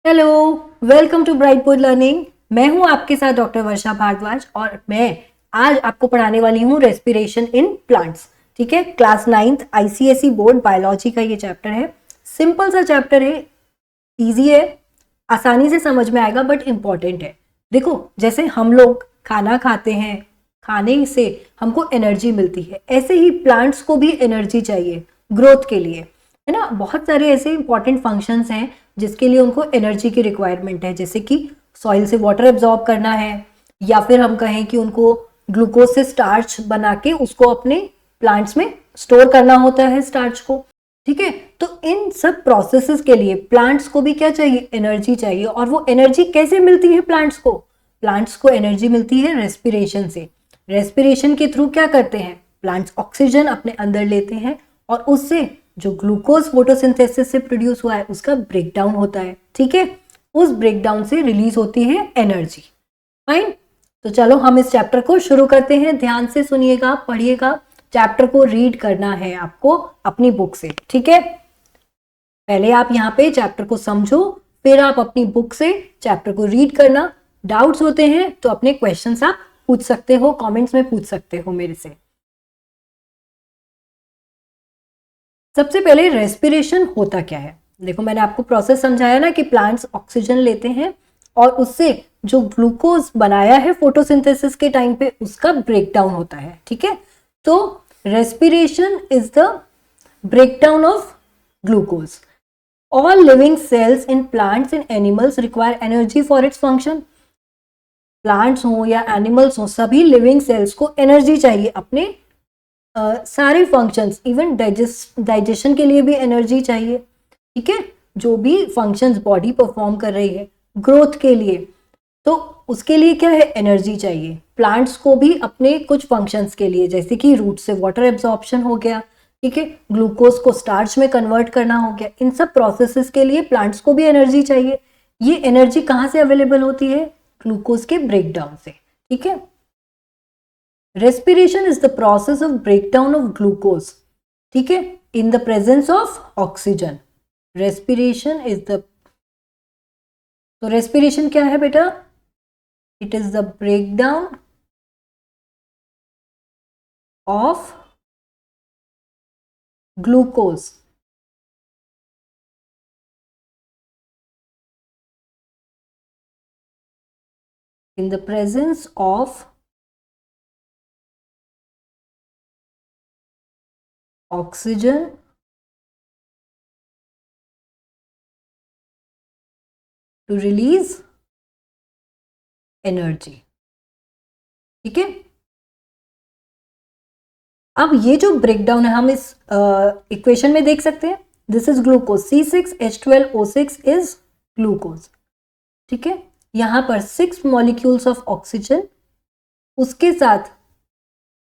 Hello, welcome to Bright Board Learning. मैं हूं आपके साथ डॉक्टर वर्षा भारद्वाज और मैं आज आपको पढ़ाने वाली हूं रेस्पिरेशन इन प्लांट्स। ठीक है, class 9th ICSE board biology का ये चैप्टर है। सिंपल सा चैप्टर है, इजी है, आसानी से समझ में आएगा बट इम्पॉर्टेंट है। देखो, जैसे हम लोग खाना खाते हैं, खाने से हमको एनर्जी मिलती है, ऐसे ही प्लांट्स को भी एनर्जी चाहिए ग्रोथ के लिए, है ना। बहुत सारे ऐसे इंपॉर्टेंट फंक्शंस हैं जिसके लिए उनको एनर्जी की रिक्वायरमेंट है, जैसे कि सॉइल से वाटर एब्जॉर्ब करना है, या फिर हम कहें कि उनको ग्लूकोज से स्टार्च बना के उसको अपने प्लांट्स में स्टोर करना होता है स्टार्च को। ठीक है, तो इन सब प्रोसेसेस के लिए प्लांट्स को भी क्या चाहिए, एनर्जी चाहिए। और वो एनर्जी कैसे मिलती है प्लांट्स को? प्लांट्स को एनर्जी मिलती है रेस्पिरेशन से। रेस्पिरेशन के थ्रू क्या करते हैं प्लांट्स? ऑक्सीजन अपने अंदर लेते हैं और उससे जो ग्लूकोज फोटोसिंथेसिस से प्रोड्यूस हुआ है उसका ब्रेकडाउन होता है। ठीक है, उस ब्रेकडाउन से रिलीज होती है एनर्जी। फाइन, तो चलो हम इस चैप्टर को शुरू करते हैं। ध्यान से सुनिएगा, पढ़िएगा। चैप्टर को रीड करना है आपको अपनी बुक से। ठीक है, पहले आप यहाँ पे चैप्टर को समझो, फिर आप अपनी बुक से चैप्टर को रीड करना। डाउट्स होते हैं तो अपने क्वेश्चंस आप पूछ सकते हो, कमेंट्स में पूछ सकते हो मेरे से। सबसे पहले रेस्पिरेशन होता क्या है? देखो, मैंने आपको प्रोसेस समझाया ना कि प्लांट्स ऑक्सीजन लेते हैं और उससे जो ग्लूकोज बनाया है फोटोसिंथेसिस के टाइम पे उसका ब्रेकडाउन होता है। ठीक है, तो respiration is the breakdown of glucose. All living cells in plants and animals require energy for its function. Plants हो या एनिमल्स हो, सभी लिविंग सेल्स को एनर्जी चाहिए अपने सारे फंक्शंस, इवन डाइजेशन के लिए भी एनर्जी चाहिए। ठीक है, जो भी फंक्शंस बॉडी परफॉर्म कर रही है ग्रोथ के लिए, तो उसके लिए क्या है, एनर्जी चाहिए। प्लांट्स को भी अपने कुछ फंक्शंस के लिए, जैसे कि रूट से वाटर एब्जॉर्प्शन हो गया, ठीक है, ग्लूकोज को स्टार्च में कन्वर्ट करना हो गया, इन सब प्रोसेसेस के लिए प्लांट्स को भी एनर्जी चाहिए। ये एनर्जी कहाँ से अवेलेबल होती है? ग्लूकोज के ब्रेकडाउन से। ठीक है, respiration is the process of breakdown of glucose, ठीक है, in the presence of oxygen. respiration is the, तो respiration क्या है बेटा? it is the breakdown of glucose in the presence of oxygen to release energy। ठीक है, अब ये जो ब्रेकडाउन है हम इस इक्वेशन में देख सकते हैं। This is glucose, C6H12O6 is glucose. ठीक है, यहां पर 6 मॉलिक्यूल्स ऑफ ऑक्सीजन, उसके साथ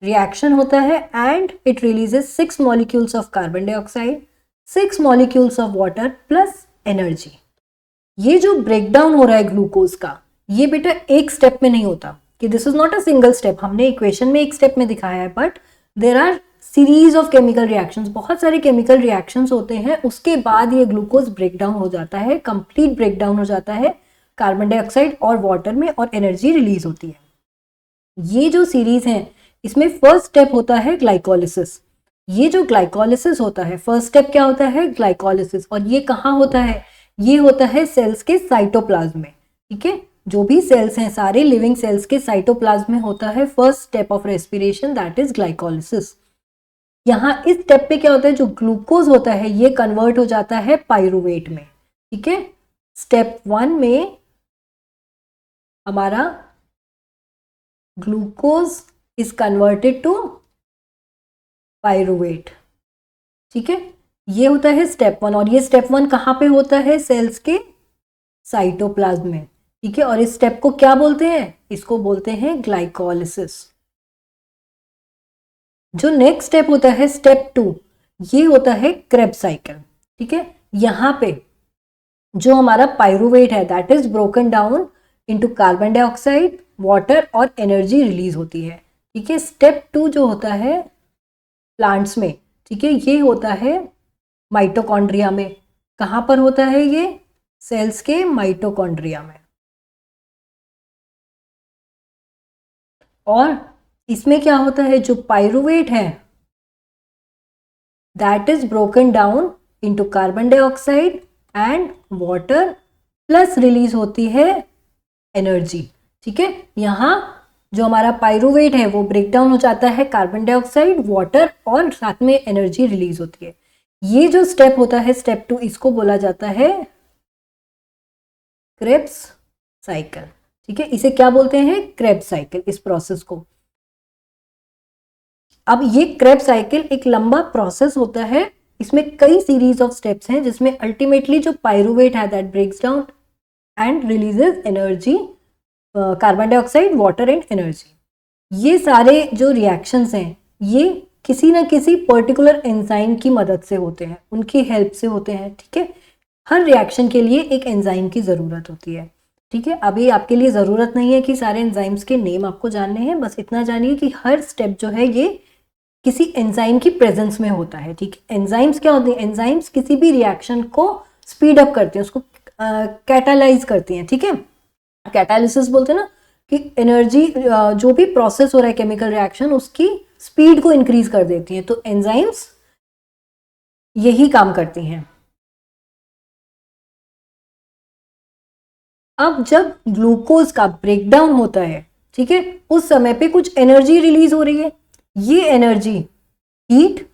रिएक्शन होता है and it releases 6 molecules of carbon dioxide, 6 molecules of water plus energy. ये जो ब्रेकडाउन हो रहा है ग्लूकोज का, ये बेटा एक स्टेप में नहीं होता, कि this is not a single step. हमने इक्वेशन में एक स्टेप में दिखाया है, but there R series of chemical reactions, बहुत सारे केमिकल रिएक्शंस होते हैं, उसके बाद ये ग्लूकोज ब्रेकडाउन हो जाता है, कंप्लीट ब्रेकडाउन हो जाता है कार्बन डाइऑक्साइड और वाटर में, और एनर्जी रिलीज होती है। ये जो सीरीज है इसमें फर्स्ट स्टेप होता है ग्लाइकोलिसिस। ये जो ग्लाइकोलिसिस होता है, फर्स्ट स्टेप क्या होता है? ग्लाइकोलिसिस। और ये कहाँ होता है? ये होता है सेल्स के साइटोप्लाज्म में। ठीक है, जो भी सेल्स हैं सारे लिविंग सेल्स के साइटोप्लाज्म में होता है first step of respiration, that is glycolysis. यहाँ इस स्टेप पे क्या होता है, जो ग्लूकोज होता है ये कन्वर्ट हो जाता है पाइरूवेट में। ठीक है, स्टेप 1 में हमारा glucose is converted to pyruvate. ठीक है, ये होता है स्टेप 1, और ये स्टेप 1 कहाँ पे होता है? सेल्स के साइटोप्लाज्म में। ठीक है, और इस स्टेप को क्या बोलते हैं? इसको बोलते हैं ग्लाइकोलिसिस। जो नेक्स्ट स्टेप होता है स्टेप 2, ये होता है क्रेब्स साइकिल। ठीक है, यहाँ पे जो हमारा पाइरूवेट है that is broken down into carbon dioxide, water और एनर्जी रिलीज होती है। ठीक है, स्टेप 2 जो होता है प्लांट्स में, ठीक है, ये होता है माइटोकॉन्ड्रिया में। कहाँ पर होता है ये? सेल्स के माइटोकॉन्ड्रिया में। और इसमें क्या होता है, जो पायरुवेट है that is broken down into carbon dioxide and water, plus release होती है एनर्जी। ठीक है, यहाँ जो हमारा पायरुवेट है वो ब्रेक डाउन हो जाता है, कार्बन डाइऑक्साइड, वाटर और साथ में एनर्जी रिलीज होती है। ये जो स्टेप होता है स्टेप 2, इसको बोला जाता है क्रेब्स साइकिल। ठीक है, इसे क्या बोलते हैं, क्रेब्स साइकिल, इस प्रोसेस को। अब ये क्रेब्स साइकिल एक लंबा प्रोसेस होता है, इसमें कई सीरीज ऑफ स्टेप्स हैं, जिसमें अल्टीमेटली जो पायरुवेट है that breaks down and releases energy, carbon dioxide, water and energy. ये सारे जो रिएक्शंस हैं ये किसी ना किसी पर्टिकुलर एंजाइम की मदद से होते हैं, उनकी हेल्प से होते हैं। ठीक है, हर रिएक्शन के लिए एक एंजाइम की ज़रूरत होती है। ठीक है, अभी आपके लिए ज़रूरत नहीं है कि सारे एंजाइम्स के नेम आपको जानने हैं, बस इतना जानिए कि हर स्टेप जो है ये किसी एंजाइम की प्रेजेंस में होता है। ठीक है, एंजाइम्स क्या होते हैं, एंजाइम्स किसी भी रिएक्शन को स्पीड अप करते हैं, उसको कैटालाइज करती हैं। ठीक है, कैटालिसिस बोलते हैं ना कि एनर्जी, जो भी प्रोसेस हो रहा है केमिकल रिएक्शन, उसकी स्पीड को इंक्रीज कर देती हैं, तो एंजाइम्स यही काम करती हैं। अब जब ग्लूकोज का ब्रेकडाउन होता है, ठीक है, उस समय पे कुछ एनर्जी रिलीज हो रही है, ये एनर्जी हीट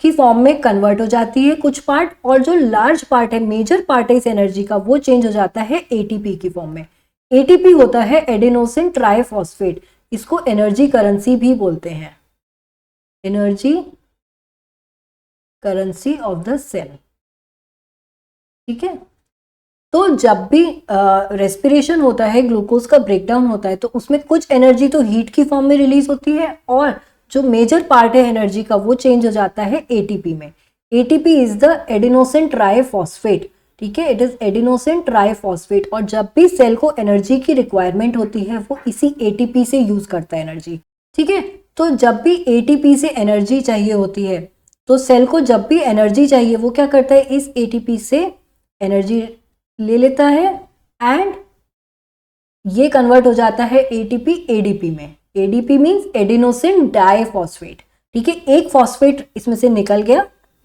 की फॉर्म में कन्वर्ट हो जाती है कुछ पार्ट, और जो लार्ज पार्ट है, मेजर पार्ट है इस एनर्जी का, वो चेंज हो जाता है एटीपी की फॉर्म में। एटीपी होता है एडेनोसिन ट्राइफॉस्फेट, इसको एनर्जी करेंसी भी बोलते हैं, energy currency of the cell. ठीक है, तो जब भी रेस्पिरेशन होता है, ग्लूकोज का ब्रेकडाउन होता है, तो उसमें कुछ एनर्जी तो हीट की फॉर्म में रिलीज होती है, और जो मेजर पार्ट है एनर्जी का वो चेंज हो जाता है एटीपी में। ATP is the adenosine triphosphate. ठीक है, इट इज एडेनोसिन ट्राइफॉस्फेट, और जब भी सेल को एनर्जी की रिक्वायरमेंट होती है वो इसी एटीपी से यूज करता है एनर्जी। ठीक है, तो जब भी एटीपी से एनर्जी चाहिए होती है, तो सेल को जब भी एनर्जी चाहिए वो क्या करता है, इस एटीपी से एनर्जी ले लेता है, एंड ये कन्वर्ट हो जाता है एटीपी एडीपी में। ADP means adenosine diphosphate. ठीक है, एक फॉस्फेट इसमें से निकल गया,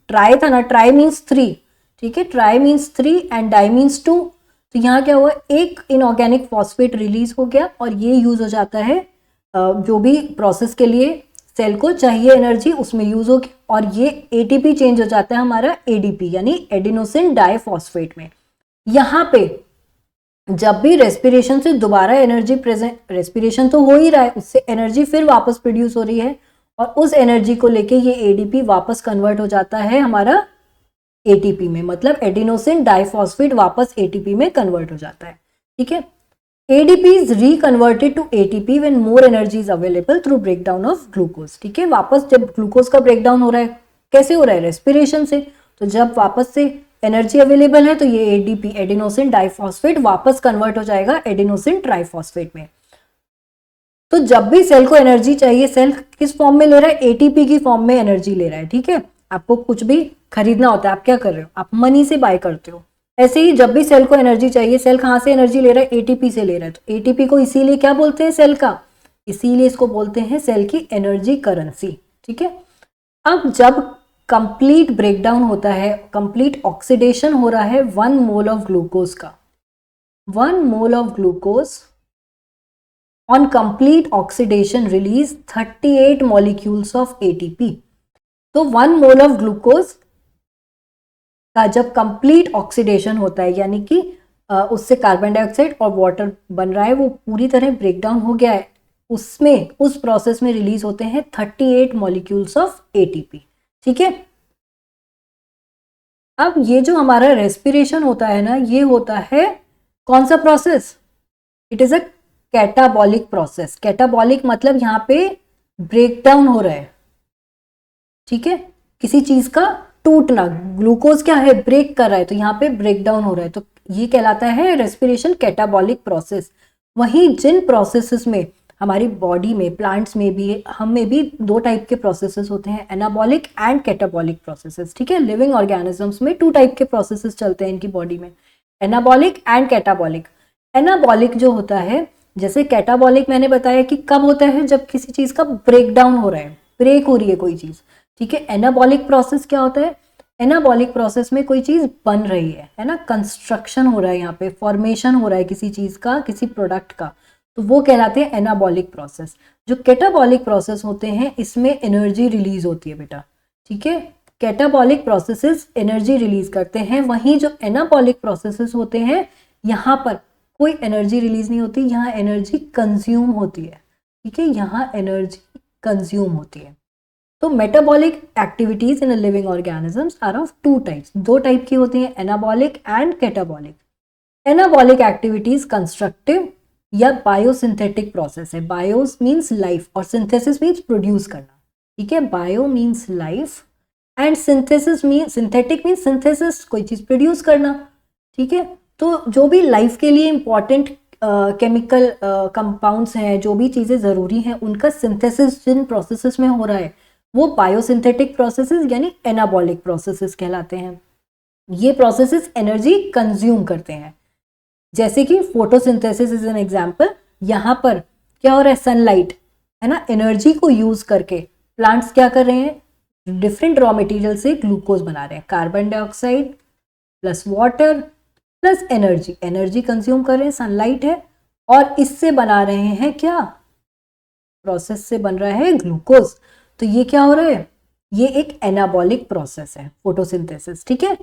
ट्राई था ना, ट्राई मींस 3। ठीक है, tri means 3 and di means 2, तो यहाँ क्या हुआ, एक इनऑर्गेनिक फॉस्फेट रिलीज हो गया, और ये यूज हो जाता है जो भी प्रोसेस के लिए सेल को चाहिए एनर्जी उसमें यूज होगी, और ये एटीपी चेंज हो जाता है हमारा एडीपी यानी एडिनोसिन डाइफॉस्फेट में। यहाँ पे जब भी रेस्पिरेशन से दोबारा एनर्जी प्रेजेंट, रेस्पिरेशन तो हो ही रहा है, उससे एनर्जी फिर वापस प्रोड्यूस हो रही है, और उस एनर्जी को लेके ये एडीपी वापस कन्वर्ट हो जाता है हमारा एटीपी में, मतलब एडिनोसिन डाइफॉस्फेट वापस एटीपी में कन्वर्ट हो जाता है। ठीक है, ADP is reconverted to ATP when more energy is available through breakdown of glucose. ठीक है, वापस जब ग्लूकोज का ब्रेकडाउन हो रहा है, कैसे हो रहा है, रेस्पिरेशन से, तो जब वापस से एनर्जी अवेलेबल है तो ये एडीपी एडिनोसिन डाइफॉस्फेट वापस कन्वर्ट हो जाएगा एडिनोसिन ट्राइफॉस्फेट में। तो जब भी सेल को एनर्जी चाहिए, सेल किस फॉर्म में ले रहा है, एटीपी की फॉर्म में एनर्जी ले रहा है। ठीक है, आपको कुछ भी खरीदना होता है, आप क्या कर रहे हो, आप मनी से बाय करते हो, ऐसे ही जब भी सेल को एनर्जी चाहिए, सेल कहाँ से एनर्जी ले रहा है, एटीपी से ले रहा है, तो एटीपी को इसीलिए क्या बोलते हैं, सेल का, इसीलिए इसको बोलते हैं सेल की एनर्जी करेंसी। ठीक है, अब जब कंप्लीट ब्रेकडाउन होता है, कंप्लीट ऑक्सीडेशन हो रहा है 1 मोल ऑफ ग्लूकोज का, 1 mole of glucose on complete oxidation release 38 molecules of ATP. तो 1 मोल ऑफ ग्लूकोज का जब कंप्लीट ऑक्सीडेशन होता है, यानी कि उससे कार्बन डाइऑक्साइड और वाटर बन रहा है, वो पूरी तरह ब्रेकडाउन हो गया है, उसमें उस प्रोसेस में रिलीज होते हैं 38 मॉलिक्यूल्स ऑफ एटीपी। ठीक है, अब ये जो हमारा रेस्पिरेशन होता है ना, ये होता है कौन सा process, it is a catabolic process. Catabolic मतलब यहाँ पे ब्रेकडाउन हो रहा है। ठीक है, किसी चीज का टूटना, ग्लूकोज क्या है, ब्रेक कर रहा है, तो यहाँ पे ब्रेकडाउन हो रहा है, तो ये कहलाता है रेस्पिरेशन कैटाबॉलिक प्रोसेस। वहीं जिन प्रोसेसेस में हमारी बॉडी में, प्लांट्स में भी, हम में भी 2 टाइप के प्रोसेसेस होते हैं, एनाबॉलिक एंड कैटाबॉलिक प्रोसेसेस। ठीक है, लिविंग ऑर्गेनिजम्स में 2 टाइप के प्रोसेसेस चलते हैं इनकी बॉडी में। Anabolic and catabolic. एनाबॉलिक जो होता है, जैसे कैटाबॉलिक मैंने बताया कि कब होता है, जब किसी चीज का ब्रेक डाउन हो रहा है, ब्रेक हो रही है कोई चीज, ठीक है। एनाबॉलिक प्रोसेस क्या होता है, एनाबॉलिक प्रोसेस में कोई चीज बन रही है ना, कंस्ट्रक्शन हो रहा है, यहाँ पे फॉर्मेशन हो रहा है किसी चीज का, किसी प्रोडक्ट का, तो वो कहलाते हैं एनाबॉलिक प्रोसेस। जो कैटाबॉलिक प्रोसेस होते हैं इसमें एनर्जी रिलीज होती है बेटा, ठीक है। कैटाबॉलिक प्रोसेसेस एनर्जी रिलीज करते हैं, वहीं जो एनाबॉलिक प्रोसेसेस होते हैं यहाँ पर कोई एनर्जी रिलीज नहीं होती, यहाँ एनर्जी कंज्यूम होती है, ठीक है, यहाँ एनर्जी कंज्यूम होती है। तो metabolic activities in living organisms are of two types, दो टाइप की होती हैं, anabolic and catabolic. Anabolic activities constructive या बायोसिंथेटिक प्रोसेस है। बायोस मीन्स लाइफ और सिंथेसिस मीन्स प्रोड्यूस करना, ठीक है। Bio means life and synthesis mean, synthetic means synthesis, कोई चीज प्रोड्यूस करना, ठीक है। तो जो भी लाइफ के लिए इंपॉर्टेंट केमिकल कंपाउंड्स हैं, जो भी चीजें जरूरी हैं, उनका सिंथेसिस जिन प्रोसेसेस में हो रहा है वो बायोसिंथेटिक प्रोसेसेस यानी एनाबॉलिक प्रोसेसेस कहलाते हैं। ये प्रोसेसेस एनर्जी कंज्यूम करते हैं, जैसे कि फोटोसिंथेसिस इज एन एग्जांपल। यहाँ पर क्या हो रहा है, सनलाइट है ना, एनर्जी को यूज करके प्लांट्स क्या कर रहे हैं, डिफरेंट रॉ मटेरियल से ग्लूकोज बना रहे हैं, carbon dioxide plus water plus energy, energy consume कर रहे हैं, सनलाइट है, और इससे बना रहे हैं क्या, प्रोसेस से बन रहा है ग्लूकोज। तो ये क्या हो रहा है, ये एक एनाबॉलिक प्रोसेस है, फोटोसिंथेसिस, ठीक है।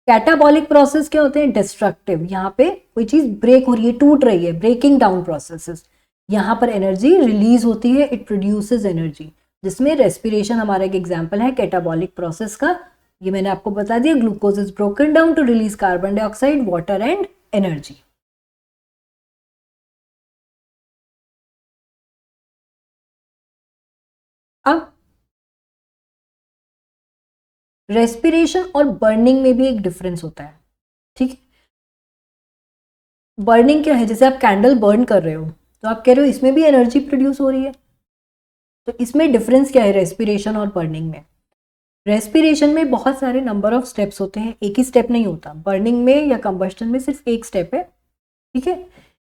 कैटाबॉलिक प्रोसेस क्या होते हैं, डिस्ट्रक्टिव, यहाँ पे कोई चीज ब्रेक हो रही है, टूट रही है, ब्रेकिंग डाउन प्रोसेसेस, यहाँ पर एनर्जी रिलीज होती है, इट प्रोड्यूसेस एनर्जी, जिसमें रेस्पिरेशन हमारा एक एग्जाम्पल है कैटाबॉलिक प्रोसेस का। ये मैंने आपको बता दिया, glucose is broken down to release carbon dioxide, water and energy. अब रेस्पिरेशन और बर्निंग में भी एक डिफरेंस होता है, ठीक है। बर्निंग क्या है, जैसे आप कैंडल बर्न कर रहे हो तो आप कह रहे हो इसमें भी एनर्जी प्रोड्यूस हो रही है, तो इसमें डिफरेंस क्या है रेस्पिरेशन और बर्निंग में। रेस्पिरेशन में बहुत सारे नंबर ऑफ स्टेप्स होते हैं, एक ही स्टेप नहीं होता। बर्निंग में या कंबस्टन में सिर्फ एक स्टेप है, ठीक है।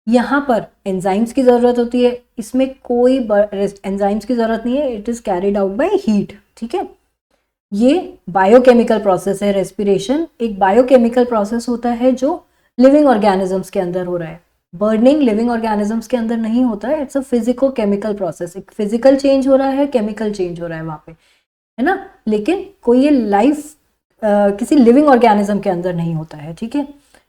यहाँ पर एंजाइम्स की जरूरत होती है, इसमें कोई एंजाइम्स की जरूरत नहीं है, it is carried out by heat, ठीक है। ये बायोकेमिकल प्रोसेस है, रेस्पिरेशन एक बायोकेमिकल प्रोसेस होता है जो लिविंग ऑर्गेनिजम्स के अंदर हो रहा है। बर्निंग लिविंग ऑर्गेनिजम्स के अंदर नहीं होता है, it's a physico chemical process, एक फिजिकल चेंज हो रहा है, केमिकल चेंज हो रहा है वहाँ पे, है ना। लेकिन कोई ये लाइफ किसी लिविंग ऑर्गेनिज्म के अंदर नहीं होता है, ठीक है।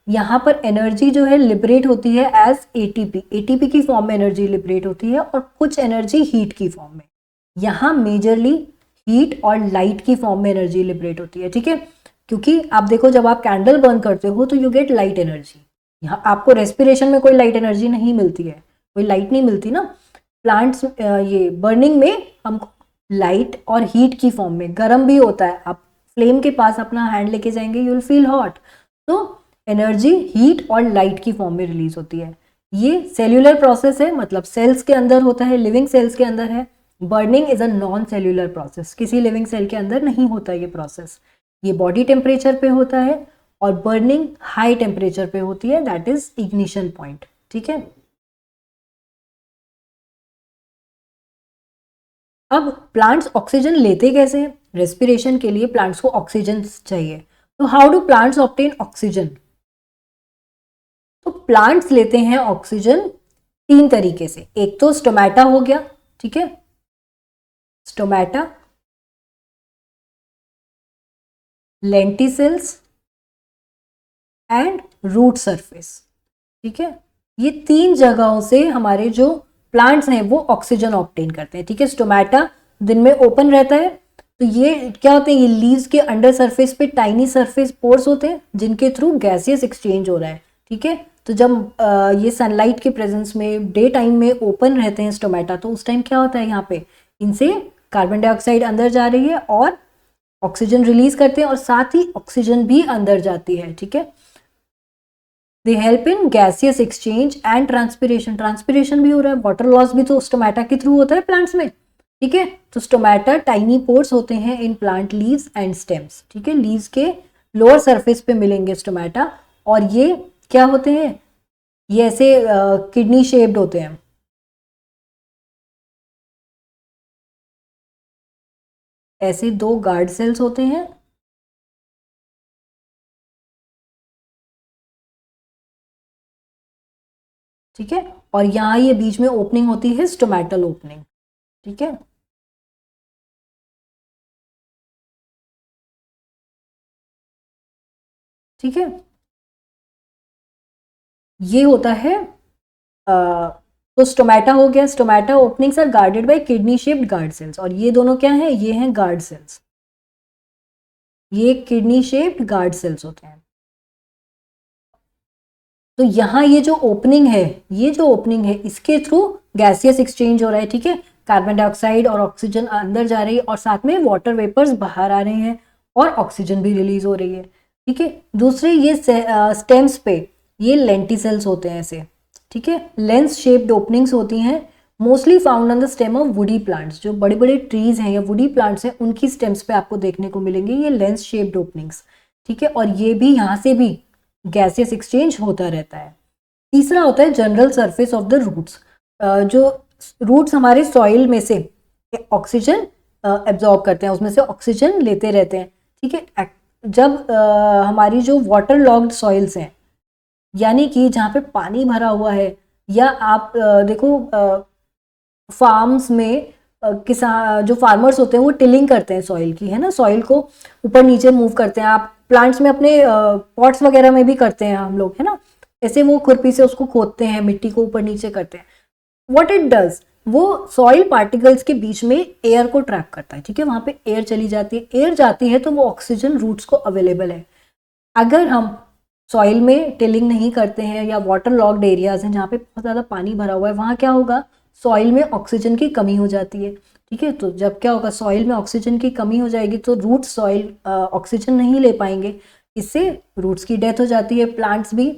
यहाँ पर एनर्जी जो है लिबरेट होती है एज एटीपी, एटीपी की फॉर्म में एनर्जी लिबरेट होती है, और कुछ एनर्जी हीट की फॉर्म में। यहाँ मेजरली हीट और लाइट की फॉर्म में एनर्जी लिबरेट होती है, ठीक है। क्योंकि आप देखो जब आप कैंडल बर्न करते हो तो यू गेट लाइट एनर्जी, यहाँ आपको रेस्पिरेशन में कोई लाइट एनर्जी नहीं मिलती है, कोई लाइट नहीं मिलती ना। प्लांट्स ये बर्निंग में हमको लाइट और हीट की फॉर्म में, गर्म भी होता है, आप फ्लेम के पास अपना हैंड लेके जाएंगे यू विल फील हॉट, तो एनर्जी हीट और लाइट की फॉर्म में रिलीज होती है। ये सेल्यूलर प्रोसेस है, मतलब सेल्स के अंदर होता है, लिविंग सेल्स के अंदर है। Burning is a non cellular process, किसी लिविंग सेल के अंदर नहीं होता ये प्रोसेस, ये बॉडी टेम्परेचर पे होता है, और बर्निंग हाई टेम्परेचर पे होती है, दैट इज इग्निशन पॉइंट, ठीक है। अब प्लांट्स ऑक्सीजन लेते कैसे हैं, रेस्पिरेशन के लिए प्लांट्स को ऑक्सीजन चाहिए, तो how do plants obtain oxygen. तो प्लांट्स लेते हैं ऑक्सीजन तीन तरीके से, एक तो स्टोमेटा हो गया, ठीक है, स्टोमेटा, लेंटिसिल्स एंड रूट सरफेस, ठीक है। ये तीन जगहों से हमारे जो प्लांट्स हैं वो ऑक्सीजन ऑब्टेन करते हैं, ठीक है। स्टोमेटा दिन में ओपन रहता है, तो ये क्या होते हैं, ये लीव्स के अंडर सरफेस पे टाइनी सरफेस पोर्स होते हैं जिनके थ्रू गैसियस एक्सचेंज हो रहा है, ठीक है। तो जब ये सनलाइट के प्रेजेंस में डे टाइम में ओपन रहते हैं स्टोमेटा, तो उस टाइम क्या होता है, यहाँ पे इनसे कार्बन डाइऑक्साइड अंदर जा रही है और ऑक्सीजन रिलीज करते हैं, और साथ ही ऑक्सीजन भी अंदर जाती है, ठीक है। They help in gaseous exchange and transpiration, transpiration भी हो रहा है, वाटर लॉस भी तो स्टोमेटा के थ्रू होता है प्लांट्स में, ठीक है। तो स्टोमेटा टाइनी पोर्स होते हैं in plant leaves and stems, ठीक है। लीव्स के लोअर सरफेस पे मिलेंगे स्टोमेटा, और ये क्या होते हैं, ये ऐसे किडनी शेप्ड होते हैं, ऐसे 2 गार्ड सेल्स होते हैं, ठीक है, और यहाँ ये बीच में ओपनिंग होती है स्टोमेटल ओपनिंग, ठीक है। ठीक है, ये होता है तो स्टोमेटा हो गया, stomata openings are guarded by kidney shaped guard cells, और ये दोनों क्या है, ये हैं गार्ड सेल्स, ये किडनी शेप्ड गार्ड सेल्स होते हैं। तो यहाँ ये जो ओपनिंग है, ये जो ओपनिंग है इसके थ्रू गैसियस एक्सचेंज हो रहा है, ठीक है, कार्बन डाइऑक्साइड और ऑक्सीजन अंदर जा रही है और साथ में वाटर वेपर्स बाहर आ रहे हैं और ऑक्सीजन भी रिलीज हो रही है, ठीक है। दूसरे ये स्टेम्स पे ये लेंटिसेल्स होते हैं ऐसे, ठीक है, लेंस शेप्ड ओपनिंग्स होती हैं, mostly found on the stem of woody plants, जो बड़े बड़े ट्रीज हैं या वुडी प्लांट्स हैं उनकी स्टेम्स पे आपको देखने को मिलेंगे ये लेंस शेप्ड ओपनिंग्स, ठीक है, और ये भी यहाँ से भी गैसियस एक्सचेंज होता रहता है। तीसरा होता है general surface of the roots, जो रूट्स हमारे सॉइल में से ऑक्सीजन एब्जॉर्ब करते हैं, उसमें से ऑक्सीजन लेते रहते हैं, ठीक है। जब हमारी जो वाटर लॉग्ड सॉइल्स हैं, यानी कि जहाँ पे पानी भरा हुआ है, या आप देखो फार्म्स में किसान जो फार्मर्स होते हैं वो टिलिंग करते हैं सॉइल की, है ना, सॉइल को ऊपर नीचे मूव करते हैं, आप प्लांट्स में अपने पॉट्स वगैरह में भी करते हैं हम लोग, है ना, ऐसे वो खुरपी से उसको खोदते हैं, मिट्टी को ऊपर नीचे करते हैं। व्हाट इट डज, वो सॉइल पार्टिकल्स के बीच में एयर को ट्रैप करता है, ठीक है, वहां पे एयर चली जाती है, एयर जाती है तो वो ऑक्सीजन रूट्स को अवेलेबल है। अगर हम सॉइल में टिलिंग नहीं करते हैं या वाटर लॉग्ड एरियाज हैं जहाँ पे बहुत ज़्यादा पानी भरा हुआ है, वहाँ क्या होगा, सॉइल में ऑक्सीजन की कमी हो जाती है, ठीक है। तो जब क्या होगा, सॉइल में ऑक्सीजन की कमी हो जाएगी तो रूट्स सॉइल ऑक्सीजन नहीं ले पाएंगे, इससे रूट्स की डेथ हो जाती है, प्लांट्स भी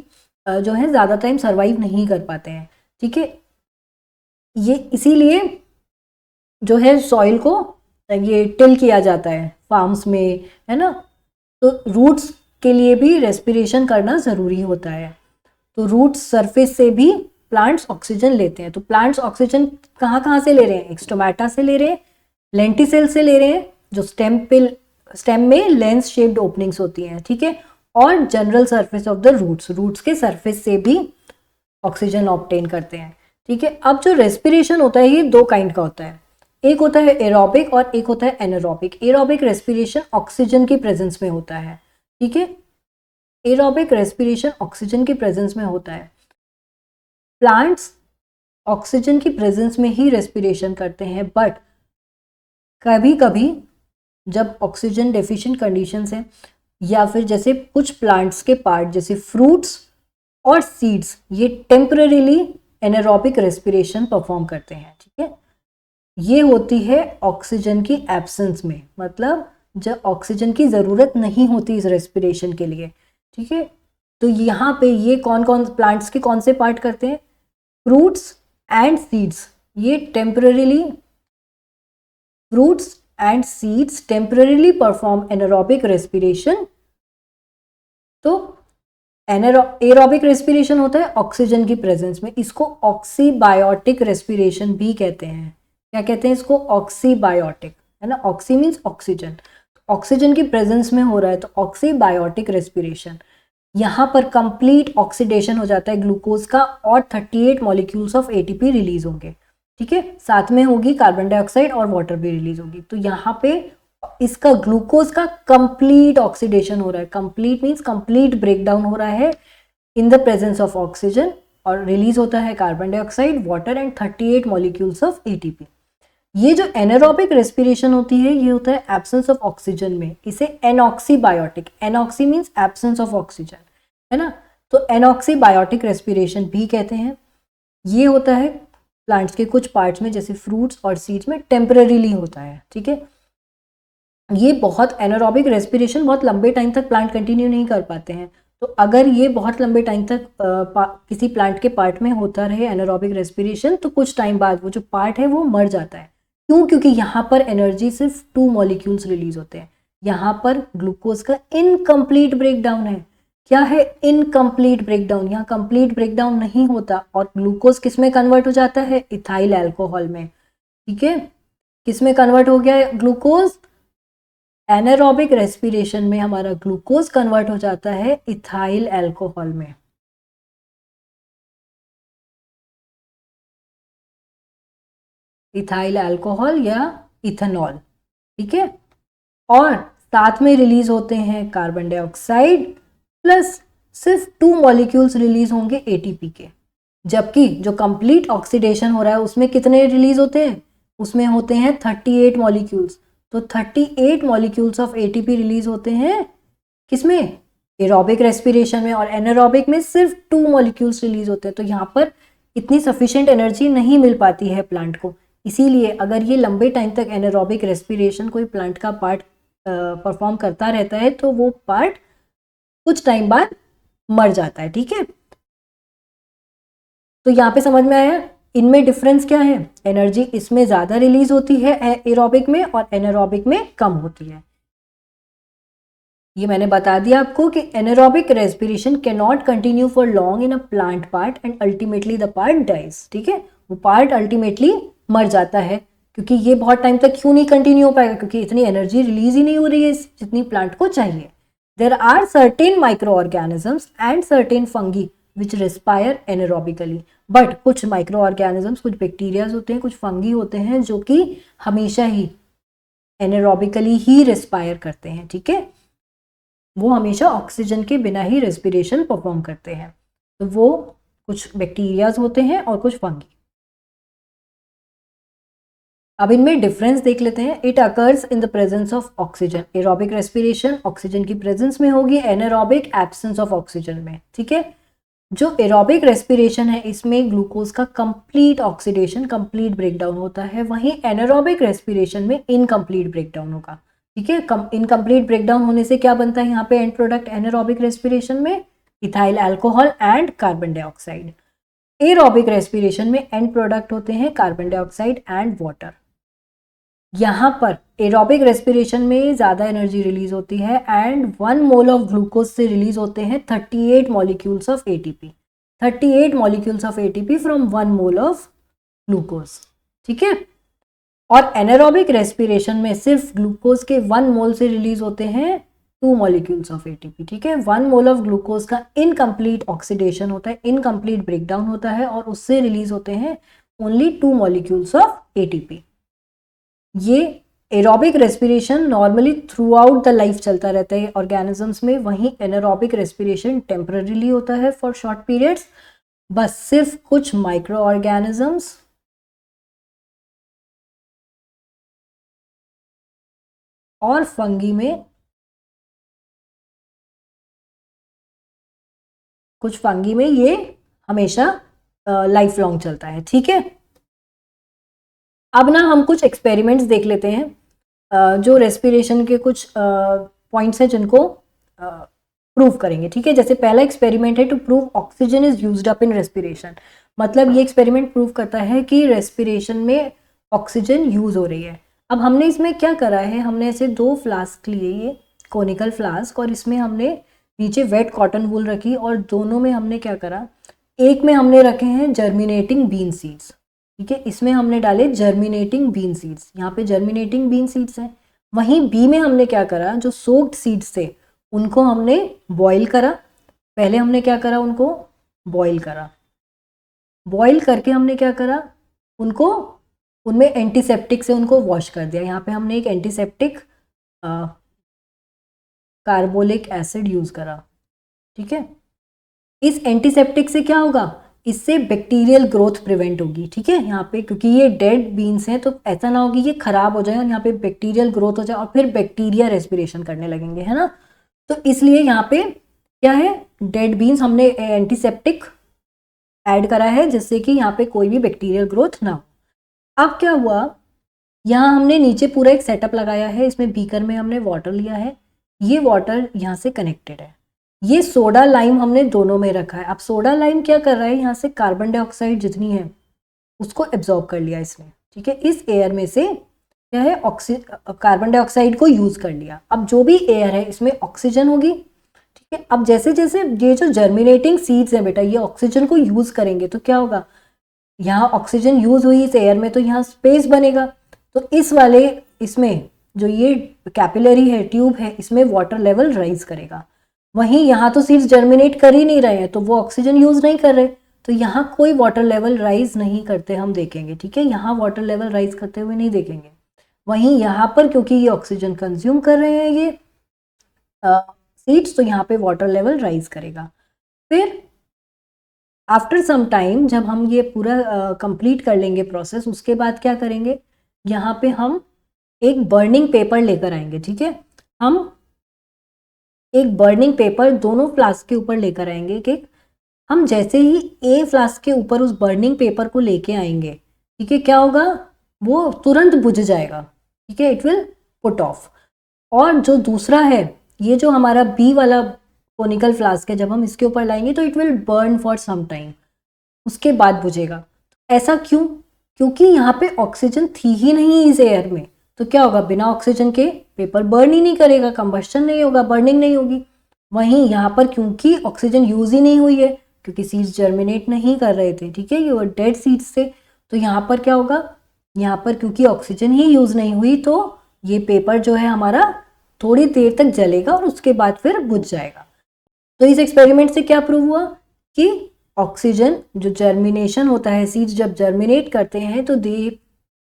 जो है ज़्यादा टाइम सर्वाइव नहीं कर पाते हैं, ठीक है। ये इसीलिए जो है सॉइल को ये टिल किया जाता है फार्म्स में, है ना, तो रूट्स के लिए भी रेस्पिरेशन करना ज़रूरी होता है। तो रूट सरफेस से भी प्लांट्स ऑक्सीजन लेते हैं। तो प्लांट्स ऑक्सीजन कहाँ कहाँ से ले रहे हैं, एक स्टोमेटा से ले रहे हैं, लेंटिसेल से ले रहे हैं, जो स्टेम में लेंस शेप्ड ओपनिंग्स होती हैं, ठीक है, और general surface of the roots के सरफेस से भी ऑक्सीजन ऑब्टेन करते हैं, ठीक है। अब जो रेस्पिरेशन होता है ये 2 काइंड का होता है, एक होता है एरोबिक और एक होता है एनारोबिक। एरोबिक रेस्पिरेशन ऑक्सीजन की प्रेजेंस में होता है, ठीक है, एरोबिक रेस्पिरेशन ऑक्सीजन की प्रेजेंस में होता है। प्लांट्स ऑक्सीजन की प्रेजेंस में ही रेस्पिरेशन करते हैं, बट कभी कभी जब ऑक्सीजन डेफिशिएंट कंडीशंस हैं या फिर जैसे कुछ प्लांट्स के पार्ट जैसे फ्रूट्स और सीड्स ये टेम्परेरीली एनारोबिक रेस्पिरेशन परफॉर्म करते हैं, ठीक है। ये होती है ऑक्सीजन की एब्सेंस में, मतलब जब ऑक्सीजन की ज़रूरत नहीं होती इस रेस्पिरेशन के लिए, ठीक है। तो यहाँ पे ये कौन कौन प्लांट्स के कौन से पार्ट करते हैं, फ्रूट्स एंड सीड्स, ये temporarily fruits and seeds temporarily perform anaerobic respiration. तो एरोबिक रेस्पिरेशन होता है ऑक्सीजन की प्रेजेंस में, इसको ऑक्सीबायोटिक रेस्पिरेशन भी कहते हैं। क्या कहते हैं इसको, ऑक्सीबायोटिक, है ना, ऑक्सी मीन्स ऑक्सीजन, ऑक्सीजन की प्रेजेंस में हो रहा है तो ऑक्सीबायोटिक रेस्पिरेशन। यहाँ पर कंप्लीट ऑक्सीडेशन हो जाता है ग्लूकोज का और 38 मॉलिक्यूल्स ऑफ एटीपी रिलीज होंगे, ठीक है, साथ में होगी कार्बन डाइऑक्साइड और वाटर भी रिलीज होगी। तो यहाँ पे इसका ग्लूकोज का कंप्लीट ऑक्सीडेशन हो रहा है, कंप्लीट मीन्स कंप्लीट ब्रेकडाउन हो रहा है in the presence of oxygen, और रिलीज होता है carbon dioxide, water and 38 molecules of ATP. ये जो एनारोबिक रेस्पिरेशन होती है ये होता है एब्सेंस ऑफ ऑक्सीजन में, इसे एनऑक्सीबायोटिक, एनऑक्सी मीन्स एब्सेंस ऑफ ऑक्सीजन, है ना, तो एनऑक्सीबायोटिक रेस्पिरेशन भी कहते हैं। ये होता है प्लांट्स के कुछ पार्ट्स में जैसे फ्रूट्स और सीड्स में टेम्परेरीली होता है, ठीक है। ये बहुत एनारोबिक रेस्पिरेशन बहुत लंबे टाइम तक प्लांट कंटिन्यू नहीं कर पाते हैं, तो अगर ये बहुत लंबे टाइम तक किसी प्लांट के पार्ट में होता रहे एनारोबिक रेस्पिरेशन तो कुछ टाइम बाद वो जो पार्ट है वो मर जाता है। क्यों, क्योंकि यहाँ पर एनर्जी सिर्फ 2 मॉलिक्यूल्स रिलीज होते हैं, यहाँ पर ग्लूकोज का इनकम्प्लीट ब्रेकडाउन है, क्या है, इनकम्प्लीट ब्रेकडाउन। यहाँ कंप्लीट ब्रेकडाउन नहीं होता और ग्लूकोज किस में कन्वर्ट हो जाता है, इथाइल अल्कोहल में। ठीक है, किस में कन्वर्ट हो गया है ग्लूकोज, एनारोबिक रेस्पिरेशन में हमारा ग्लूकोज कन्वर्ट हो जाता है इथाइल अल्कोहल में। इथाइल अल्कोहल या इथेनॉल। ठीक है, और साथ में रिलीज होते हैं कार्बन डाइऑक्साइड प्लस सिर्फ 2 मॉलिक्यूल्स रिलीज होंगे एटीपी के, जबकि जो कंप्लीट ऑक्सीडेशन हो रहा है उसमें कितने रिलीज होते हैं, उसमें होते हैं 38 मॉलिक्यूल्स। तो 38 मॉलिक्यूल्स ऑफ एटीपी रिलीज होते हैं किसमें, एरोबिक रेस्पिरेशन में, और एनारोबिक में सिर्फ 2 मॉलिक्यूल्स रिलीज होते हैं। तो यहाँ पर इतनी सफिशिएंट एनर्जी नहीं मिल पाती है प्लांट को। इसीलिए अगर ये लंबे टाइम तक एनारोबिक रेस्पिरेशन कोई प्लांट का पार्ट परफॉर्म करता रहता है तो वो पार्ट कुछ टाइम बाद मर जाता है। ठीक है, तो यहाँ पे समझ में आया इनमें डिफरेंस क्या है, एनर्जी इसमें ज्यादा रिलीज होती है एरोबिक में और एनारोबिक में कम होती है। ये मैंने बता दिया आपको कि anaerobic respiration can not continue for long in a plant part and ultimately the part dies. ठीक है, वो पार्ट अल्टीमेटली मर जाता है, क्योंकि ये बहुत टाइम तक क्यों नहीं कंटिन्यू हो पाएगा, क्योंकि इतनी एनर्जी रिलीज ही नहीं हो रही है जितनी प्लांट को चाहिए। There are certain micro organisms and certain fungi which respire anaerobically, but कुछ माइक्रो ऑर्गेनिजम्स, कुछ बैक्टीरियाज होते हैं, कुछ फंगी होते हैं जो कि हमेशा ही एनारोबिकली ही रेस्पायर करते हैं। ठीक है, वो हमेशा ऑक्सीजन के बिना ही रेस्पिरेशन परफॉर्म करते हैं। तो वो कुछ बैक्टीरियाज होते हैं और कुछ फंगी। अब इनमें डिफरेंस देख लेते हैं। It occurs in the presence of oxygen, aerobic respiration oxygen की प्रेजेंस में होगी, एनारोबिक एब्सेंस ऑफ ऑक्सीजन में। ठीक है, जो एरोबिक रेस्पिरेशन है इसमें ग्लूकोज का कंप्लीट ऑक्सीडेशन, कंप्लीट ब्रेकडाउन होता है, वहीं एनारोबिक रेस्पिरेशन में इनकम्प्लीट ब्रेकडाउन होगा। ठीक है, इनकम्प्लीट ब्रेकडाउन होने से क्या बनता है यहाँ पे एंड प्रोडक्ट एनारोबिक रेस्पिरेशन में, ethyl alcohol and carbon dioxide. Aerobic respiration में एंड प्रोडक्ट होते हैं कार्बन डाइऑक्साइड एंड वाटर। यहाँ पर एरोबिक रेस्पिरेशन में ज़्यादा एनर्जी रिलीज होती है एंड 1 मोल ऑफ ग्लूकोज से रिलीज होते हैं 38 molecules of ATP, 38 molecules of ATP from 1 mole of glucose. ठीक है, और एनारोबिक रेस्पिरेशन में सिर्फ ग्लूकोज के 1 मोल से रिलीज होते हैं 2 मॉलिक्यूल्स ऑफ एटीपी। ठीक है, 1 मोल ऑफ ग्लूकोज का इनकम्प्लीट ऑक्सीडेशन होता है, इनकम्प्लीट ब्रेकडाउन होता है और उससे रिलीज होते हैं ओनली 2 मॉलिक्यूल्स ऑफ एटीपी। ये aerobic respiration normally through out the life चलता रहता है ऑर्गेनिजम्स में, वहीं एनारोबिक रेस्पिरेशन टेम्पररीली होता है फॉर शॉर्ट पीरियड्स। बस सिर्फ कुछ माइक्रो ऑर्गेनिजम्स और फंगी में, कुछ फंगी में ये हमेशा लाइफ लॉन्ग चलता है। ठीक है, अब ना हम कुछ एक्सपेरिमेंट्स देख लेते हैं जो रेस्पिरेशन के कुछ पॉइंट्स हैं जिनको प्रूव करेंगे। ठीक है, जैसे पहला एक्सपेरिमेंट है to prove oxygen is used up in respiration. मतलब ये एक्सपेरिमेंट प्रूव करता है कि रेस्पिरेशन में ऑक्सीजन यूज हो रही है। अब हमने इसमें क्या करा है, हमने ऐसे 2 फ्लास्क लिए, ये कोनिकल फ्लास्क, और इसमें हमने नीचे वेट कॉटन वूल रखी और दोनों में हमने क्या करा, एक में हमने रखे हैं जर्मिनेटिंग बीन सीड्स। ठीक है, इसमें हमने डाले जर्मिनेटिंग बीन सीड्स, यहाँ पे जर्मिनेटिंग बीन सीड्स हैं। वहीं बी में हमने क्या करा, जो सोक्ड सीड्स थे उनको हमने बॉईल करा। पहले हमने क्या करा, उनको बॉईल करा, बॉईल करके हमने क्या करा, उनको उनमें एंटीसेप्टिक से उनको वॉश कर दिया। यहाँ पे हमने एक एंटीसेप्टिक कार्बोलिक एसिड यूज करा। ठीक है, इस एंटीसेप्टिक से क्या होगा, इससे बैक्टीरियल ग्रोथ प्रिवेंट होगी। ठीक है, यहाँ पे क्योंकि ये डेड बीन्स हैं तो ऐसा ना हो कि ये खराब हो जाए और यहाँ पे बैक्टीरियल ग्रोथ हो जाए और फिर बैक्टीरिया रेस्पिरेशन करने लगेंगे, है ना। तो इसलिए यहाँ पे क्या है, डेड बीन्स हमने एंटीसेप्टिक ऐड करा है जिससे कि यहाँ पे कोई भी बैक्टीरियल ग्रोथ ना हो। अब क्या हुआ, यहाँ हमने नीचे पूरा एक सेटअप लगाया है, इसमें बीकर में हमने वाटर लिया है, ये वाटर यहाँ से कनेक्टेड है, ये सोडा लाइम हमने दोनों में रखा है। अब सोडा लाइम क्या कर रहा है, यहाँ से कार्बन डाइऑक्साइड जितनी है उसको एब्जॉर्ब कर लिया इसने। ठीक है, इस एयर में से क्या है, कार्बन डाइऑक्साइड को यूज कर लिया। अब जो भी एयर है इसमें ऑक्सीजन होगी, ठीक अब जैसे जैसे ये जो जर्मिनेटिंग सीड्स हैं बेटा, ये ऑक्सीजन को यूज करेंगे तो क्या होगा, यहाँ ऑक्सीजन यूज हुई इस एयर में तो यहाँ स्पेस बनेगा, तो इस वाले इसमें जो ये कैपिलरी है, ट्यूब है, इसमें वाटर लेवल राइज करेगा। वहीं यहाँ तो सीड्स जर्मिनेट कर ही नहीं रहे हैं तो वो ऑक्सीजन यूज नहीं कर रहे, तो यहाँ कोई वाटर लेवल राइज नहीं करते हम देखेंगे, ठीक है, यहाँ वाटर लेवल राइज करते हुए नहीं देखेंगे। वहीं यहाँ पर क्योंकि ये ऑक्सीजन कंज्यूम कर रहे हैं ये सीड्स, तो यहाँ पे वाटर लेवल राइज करेगा। फिर आफ्टर सम टाइम जब हम ये पूरा कंप्लीट कर लेंगे प्रोसेस, उसके बाद क्या करेंगे, यहाँ पे हम एक बर्निंग पेपर लेकर आएंगे, ठीक है, हम एक बर्निंग पेपर दोनों फ्लास्क के ऊपर लेकर आएंगे। कि हम जैसे ही ए फ्लास्क के ऊपर उस बर्निंग पेपर को लेके आएंगे, ठीक है, क्या होगा, वो तुरंत बुझ जाएगा, ठीक है, इट विल पुट ऑफ। और जो दूसरा है, ये जो हमारा बी वाला कोनिकल फ्लास्क है, जब हम इसके ऊपर लाएंगे तो it will burn for some time, उसके बाद बुझेगा। ऐसा क्यों, क्योंकि यहाँ पे ऑक्सीजन थी ही नहीं इस एयर में, तो क्या होगा, बिना ऑक्सीजन के पेपर बर्न ही नहीं करेगा, कंबस्शन नहीं होगा, बर्निंग नहीं होगी। वहीं यहाँ पर क्योंकि ऑक्सीजन यूज ही नहीं हुई है, क्योंकि सीड्स जर्मिनेट नहीं कर रहे थे, ठीक है, ये डेड सीड्स थे, तो यहाँ पर क्या होगा, यहाँ पर क्योंकि ऑक्सीजन ही यूज नहीं हुई तो ये पेपर जो है हमारा थोड़ी देर तक जलेगा और उसके बाद फिर बुझ जाएगा। तो इस एक्सपेरिमेंट से क्या प्रूव हुआ कि ऑक्सीजन जो जर्मिनेशन होता है, सीड्स जब जर्मिनेट करते हैं तो दे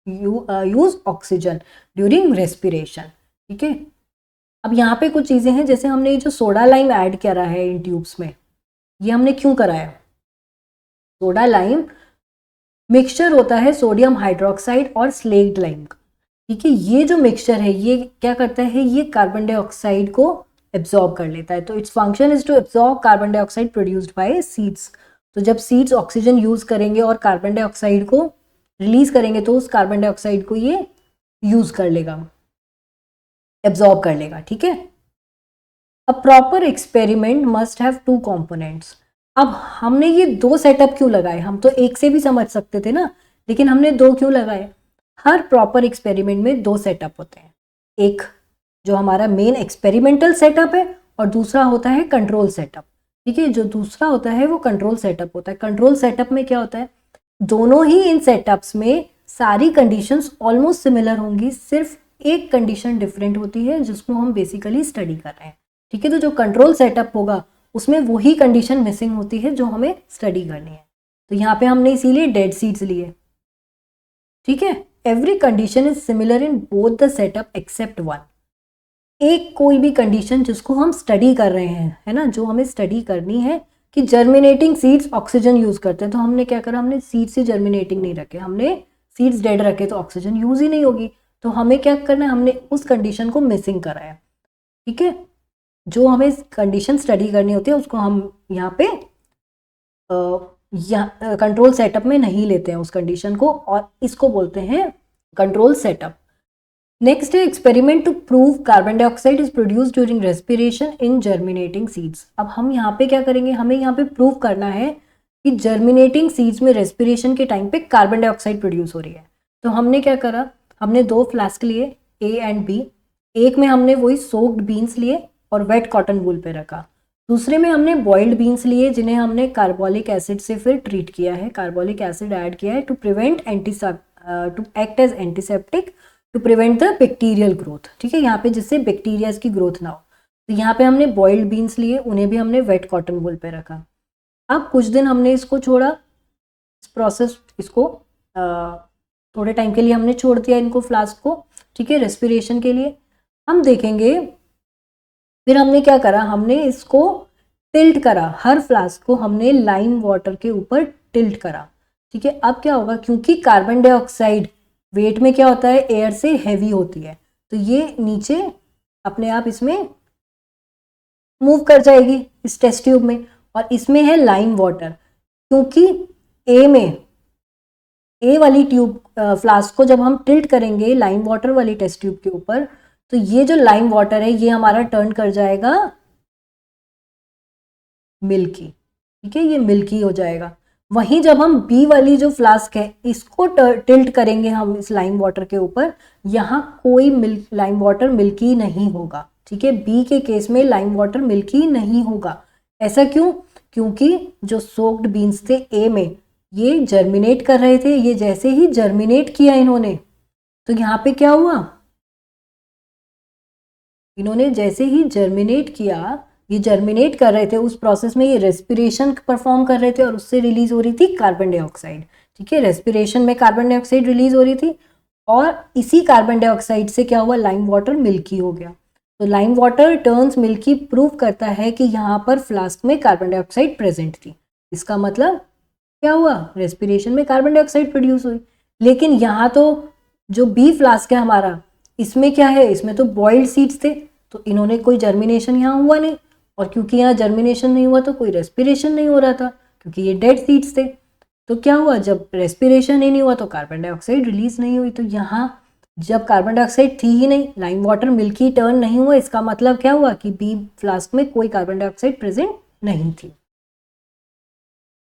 यूज ऑक्सीजन ड्यूरिंग रेस्पिरेशन, ठीक है। अब यहाँ पे कुछ चीज़ें हैं, जैसे हमने ये जो सोडा लाइम ऐड करा है इन ट्यूब्स में, ये हमने क्यों कराया, सोडा लाइम मिक्सचर होता है सोडियम हाइड्रोक्साइड और स्लेक्ड लाइम का, ठीक है। ये जो मिक्सचर है ये क्या करता है, ये कार्बन डाइऑक्साइड को एब्जॉर्ब कर लेता है, तो its function is to absorb carbon dioxide produced by seeds. तो जब सीड्स ऑक्सीजन यूज करेंगे और कार्बन डाइऑक्साइड को रिलीज करेंगे तो उस कार्बन डाइऑक्साइड को ये यूज कर लेगा, एब्जॉर्ब कर लेगा, ठीक है। A proper experiment must have two components. अब हमने ये दो सेटअप क्यों लगाए, हम तो एक से भी समझ सकते थे ना, लेकिन हमने दो क्यों लगाए। हर प्रॉपर एक्सपेरिमेंट में दो सेटअप होते हैं, एक जो हमारा मेन एक्सपेरिमेंटल सेटअप है और दूसरा होता है कंट्रोल सेटअप, ठीक है। जो दूसरा होता है वो कंट्रोल सेटअप होता है। कंट्रोल सेटअप में क्या होता है, दोनों ही इन सेटअप्स में सारी कंडीशंस ऑलमोस्ट सिमिलर होंगी, सिर्फ एक कंडीशन डिफरेंट होती है जिसको हम बेसिकली स्टडी कर रहे हैं, ठीक है। तो जो कंट्रोल सेटअप होगा उसमें वही कंडीशन मिसिंग होती है जो हमें स्टडी करनी है, तो यहाँ पे हमने इसीलिए डेड सीड्स लिए, ठीक है। Every condition is similar in both the setup except one. एक कोई भी कंडीशन जिसको हम स्टडी कर रहे हैं, है ना, जो हमें स्टडी करनी है कि जर्मिनेटिंग सीड्स ऑक्सीजन यूज करते हैं, तो हमने क्या करा, हमने सीड्स से जर्मिनेटिंग नहीं रखे, हमने सीड्स डेड रखे तो ऑक्सीजन यूज ही नहीं होगी, तो हमें क्या करना है, हमने उस कंडीशन को मिसिंग करा है, ठीक है। जो हमें कंडीशन स्टडी करनी होती है उसको हम यहाँ पे कंट्रोल सेटअप में नहीं लेते हैं उस कंडीशन को, और इसको बोलते हैं कंट्रोल सेटअप। नेक्स्ट है experiment to prove carbon dioxide is produced during respiration in germinating seeds. अब हम यहाँ पे क्या करेंगे, हमें यहाँ पे प्रूव करना है कि जर्मिनेटिंग सीड्स में रेस्पिरेशन के टाइम पे कार्बन डाइऑक्साइड प्रोड्यूस हो रही है। तो हमने क्या करा, हमने दो फ्लास्क लिए ए एंड बी, एक में हमने वही सोक्ड बीन्स लिए और वेट कॉटन वूल पे रखा, दूसरे में हमने बॉइल्ड बीन्स लिए जिन्हें हमने कार्बोलिक एसिड से फिर ट्रीट किया है, कार्बोलिक एसिड ऐड किया है to prevent to act as antiseptic to prevent the bacterial growth, ठीक है, यहाँ पे जिससे बैक्टीरिया की ग्रोथ ना हो। तो यहाँ पे हमने बॉइल्ड बीन्स लिए, उन्हें भी हमने वेट कॉटन वूल पे रखा। अब कुछ दिन हमने इसको छोड़ा, इस प्रोसेस इसको थोड़े टाइम के लिए हमने छोड़ दिया इनको फ्लास्क को, ठीक है, रेस्पिरेशन के लिए। हम देखेंगे फिर हमने क्या करा, हमने इसको टिल्ट करा, हर फ्लास्क को हमने लाइम वाटर के ऊपर टिल्ट करा, ठीक है। अब क्या होगा, क्योंकि कार्बन डाइऑक्साइड वेट में क्या होता है, एयर से हैवी होती है, तो ये नीचे अपने आप इसमें मूव कर जाएगी इस टेस्ट ट्यूब में, और इसमें है लाइम वाटर, क्योंकि ए वाली ट्यूब फ्लास्क को जब हम टिल्ट करेंगे लाइम वाटर वाली टेस्ट ट्यूब के ऊपर, तो ये जो लाइम वाटर है ये हमारा टर्न कर जाएगा मिल्की, ठीक है, ये मिल्की हो जाएगा। वहीं जब हम बी वाली जो फ्लास्क है इसको टिल्ट करेंगे हम इस लाइम वाटर के ऊपर, यहाँ कोई लाइम वाटर मिल्की नहीं होगा, ठीक है। बी के केस में लाइम वाटर मिल्की नहीं होगा। ऐसा क्यों? क्योंकि जो सोक्ड बीन्स थे ए में, ये जर्मिनेट कर रहे थे। ये जैसे ही जर्मिनेट किया इन्होंने, तो यहाँ पे क्या हुआ, इन्होंने जैसे ही जर्मिनेट किया, ये जर्मिनेट कर रहे थे, उस प्रोसेस में ये रेस्पिरेशन परफॉर्म कर रहे थे और उससे रिलीज हो रही थी कार्बन डाइऑक्साइड। ठीक है, रेस्पिरेशन में कार्बन डाइऑक्साइड रिलीज हो रही थी और इसी कार्बन डाइऑक्साइड से क्या हुआ, लाइम वाटर मिल्की हो गया। तो lime water turns milky prove करता है कि यहाँ पर फ्लास्क में कार्बन डाइऑक्साइड प्रेजेंट थी। इसका मतलब क्या हुआ, रेस्पिरेशन में कार्बन डाइऑक्साइड प्रोड्यूस हुई। लेकिन यहाँ तो जो बी फ्लास्क है हमारा, इसमें क्या है, इसमें तो बॉइल्ड सीड्स थे, तो इन्होंने कोई जर्मिनेशन यहाँ हुआ नहीं, और क्योंकि यहाँ जर्मिनेशन नहीं हुआ तो कोई रेस्पिरेशन नहीं हो रहा था, क्योंकि ये डेड सीड्स थे। तो क्या हुआ, जब रेस्पिरेशन ही नहीं हुआ तो कार्बन डाइऑक्साइड रिलीज नहीं हुई। तो यहाँ जब कार्बन डाइऑक्साइड थी ही नहीं, लाइम वाटर मिल्की टर्न नहीं हुआ, इसका मतलब क्या हुआ कि बी फ्लास्क में कोई कार्बन डाइऑक्साइड प्रेजेंट नहीं थी।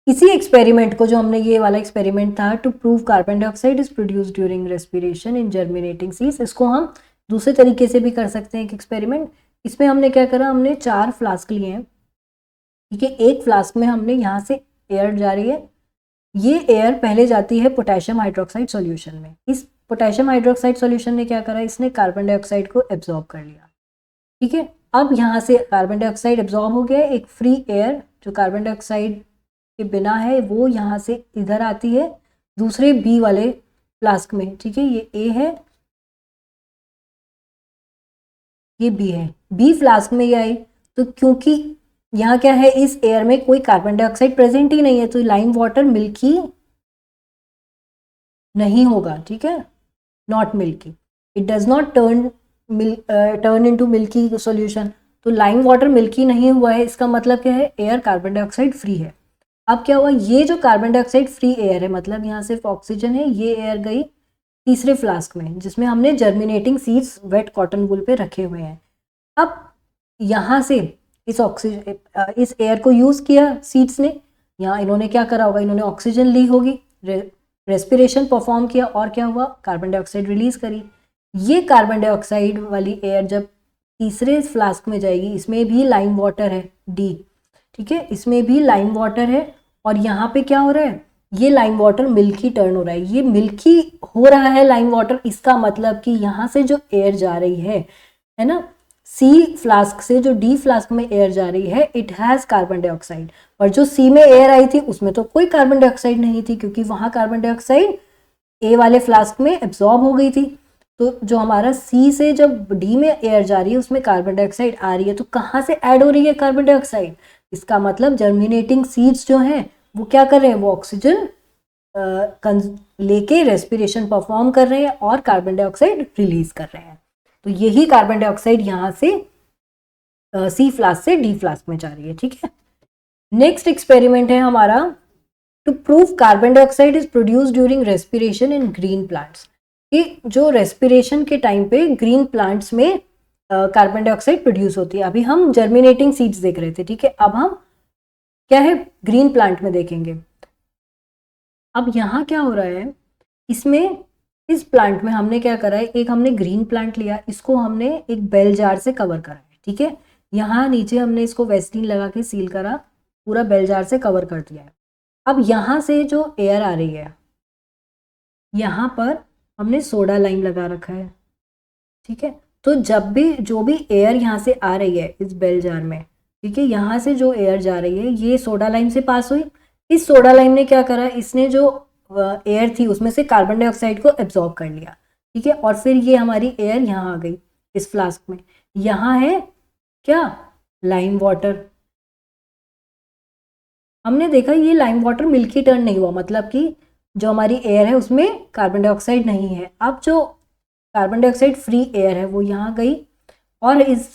इसी एक्सपेरिमेंट को, जो हमने ये वाला एक्सपेरिमेंट था, to prove carbon dioxide is produced during respiration in germinating seeds, इसको हम दूसरे तरीके से भी कर सकते हैं एक एक्सपेरिमेंट। इसमें हमने क्या करा, हमने 4 फ्लास्क लिए हैं। ठीक है, एक फ्लास्क में हमने यहाँ से एयर जा रही है, ये एयर पहले जाती है पोटेशियम हाइड्रोक्साइड सॉल्यूशन में। इस पोटेशियम हाइड्रोक्साइड सॉल्यूशन ने क्या करा, इसने कार्बन डाइऑक्साइड को एब्जॉर्ब कर लिया। ठीक है, अब यहाँ से कार्बन डाइऑक्साइड एब्जॉर्ब हो गया, एक फ्री एयर जो कार्बन डाइऑक्साइड के बिना है वो यहाँ से इधर आती है दूसरे बी वाले फ्लास्क में। ठीक है, ये ए है, ये बी है, बी फ्लास्क में ये आई। तो क्योंकि यहाँ क्या है, इस एयर में कोई कार्बन डाइऑक्साइड प्रेजेंट ही नहीं है, तो लाइम वाटर मिल्की नहीं होगा। ठीक है, not milky, it does not turn into milky solution. तो लाइम वाटर मिल्की नहीं हुआ है, इसका मतलब क्या है, एयर कार्बन डाइऑक्साइड फ्री है। अब क्या हुआ, ये जो कार्बन डाइऑक्साइड फ्री एयर है, मतलब यहाँ सिर्फ ऑक्सीजन है, ये एयर गई तीसरे फ्लास्क में जिसमें हमने germinating seeds wet cotton wool पे रखे हुए हैं। अब यहाँ से इस एयर को यूज किया सीड्स ने, यहाँ इन्होंने क्या करा होगा, इन्होंने ऑक्सीजन ली होगी, रेस्पिरेशन परफॉर्म किया और क्या हुआ, कार्बन डाइऑक्साइड रिलीज करी। ये कार्बन डाइऑक्साइड वाली एयर जब तीसरे फ्लास्क में जाएगी, इसमें भी लाइम वाटर है डी। ठीक है, इसमें भी लाइम वाटर है और यहाँ पे क्या हो रहा है, ये लाइम वाटर मिल्की टर्न हो रहा है। ये मिल्की हो रहा है लाइम वाटर, इसका मतलब कि यहाँ से जो एयर जा रही है ना, सी फ्लास्क से जो डी फ्लास्क में एयर जा रही है, इट हैज कार्बन डाइऑक्साइड। और जो सी में एयर आई थी उसमें तो कोई कार्बन डाइऑक्साइड नहीं थी, क्योंकि वहां कार्बन डाइऑक्साइड ए वाले फ्लास्क में एब्जॉर्ब हो गई थी। तो जो हमारा सी से जब डी में एयर जा रही है उसमें कार्बन डाइऑक्साइड आ रही है, तो कहाँ से ऐड हो रही है कार्बन डाइऑक्साइड, इसका मतलब जर्मिनेटिंग सीड्स जो हैं वो क्या कर रहे हैं, वो ऑक्सीजन लेके रेस्पिरेशन परफॉर्म कर रहे हैं और कार्बन डाइऑक्साइड रिलीज कर रहे हैं। तो यही कार्बन डाइऑक्साइड यहाँ से सी फ्लास्क से डी फ्लास्क में जा रही है। ठीक है, नेक्स्ट एक्सपेरिमेंट है हमारा, to prove carbon dioxide is produced during respiration in green plants. कि जो रेस्पिरेशन के टाइम पे ग्रीन प्लांट्स में कार्बन डाइऑक्साइड प्रोड्यूस होती है। अभी हम जर्मिनेटिंग सीड्स देख रहे थे, ठीक है, अब हम क्या है, ग्रीन प्लांट में देखेंगे। अब यहाँ क्या हो रहा है, इसमें इस प्लांट में हमने क्या करा है, एक हमने ग्रीन प्लांट लिया, इसको हमने एक बेल जार से कवर करा है। ठीक है, यहाँ नीचे हमने इसको वेस्लिन लगा के सील करा, पूरा बेल जार से कवर कर दिया है। अब यहाँ से जो एयर आ रही है, यहाँ पर हमने सोडा लाइम लगा रखा है। ठीक है, तो जब भी जो भी एयर यहाँ से आ रही है इस बेल जार में, ठीक है, यहाँ से जो एयर जा रही है ये सोडा लाइम से पास हुई। इस सोडा लाइम ने क्या करा, इसने जो एयर थी उसमें से कार्बन डाइऑक्साइड को एब्जॉर्ब कर लिया। ठीक है, और फिर ये हमारी एयर यहाँ आ गई इस फ्लास्क में। यहाँ है क्या, लाइम वाटर। हमने देखा ये लाइम वाटर मिल्की टर्न नहीं हुआ, मतलब कि जो हमारी एयर है उसमें कार्बन डाइऑक्साइड नहीं है। अब जो कार्बन डाइऑक्साइड फ्री एयर है वो यहाँ गई और इस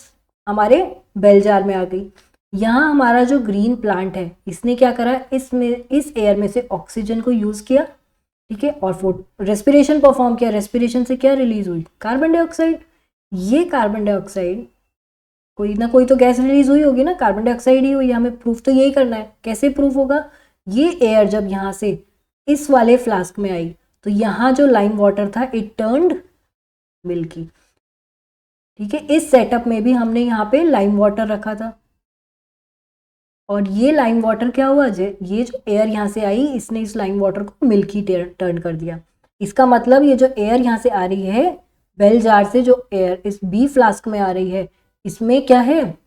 हमारे बेल जार में आ गई। यहाँ हमारा जो ग्रीन प्लांट है इसने क्या करा, इसमें इस एयर में से ऑक्सीजन को यूज किया। ठीक है, और रेस्पिरेशन परफॉर्म किया। रेस्पिरेशन से क्या रिलीज हुई, कार्बन डाइऑक्साइड। ये कार्बन डाइऑक्साइड, कोई ना कोई तो गैस रिलीज हुई होगी ना, कार्बन डाइऑक्साइड ही हुई। हमें प्रूफ तो यही करना है। कैसे प्रूफ होगा, ये एयर जब यहाँ से इस वाले फ्लास्क में आई तो यहाँ जो लाइम वाटर था इट टर्न्ड मिल्की। ठीक है। इस सेटअप में भी हमने यहाँ पे लाइम वाटर रखा था, और ये लाइम वाटर क्या हुआ, ये जो एयर यहाँ से आई इसने इस लाइम वाटर को मिल्की टर्न कर दिया। इसका मतलब ये जो एयर यहाँ से आ रही है बेल जार से, जो एयर इस बी फ्लास्क में आ रही है, इसमें क्या है,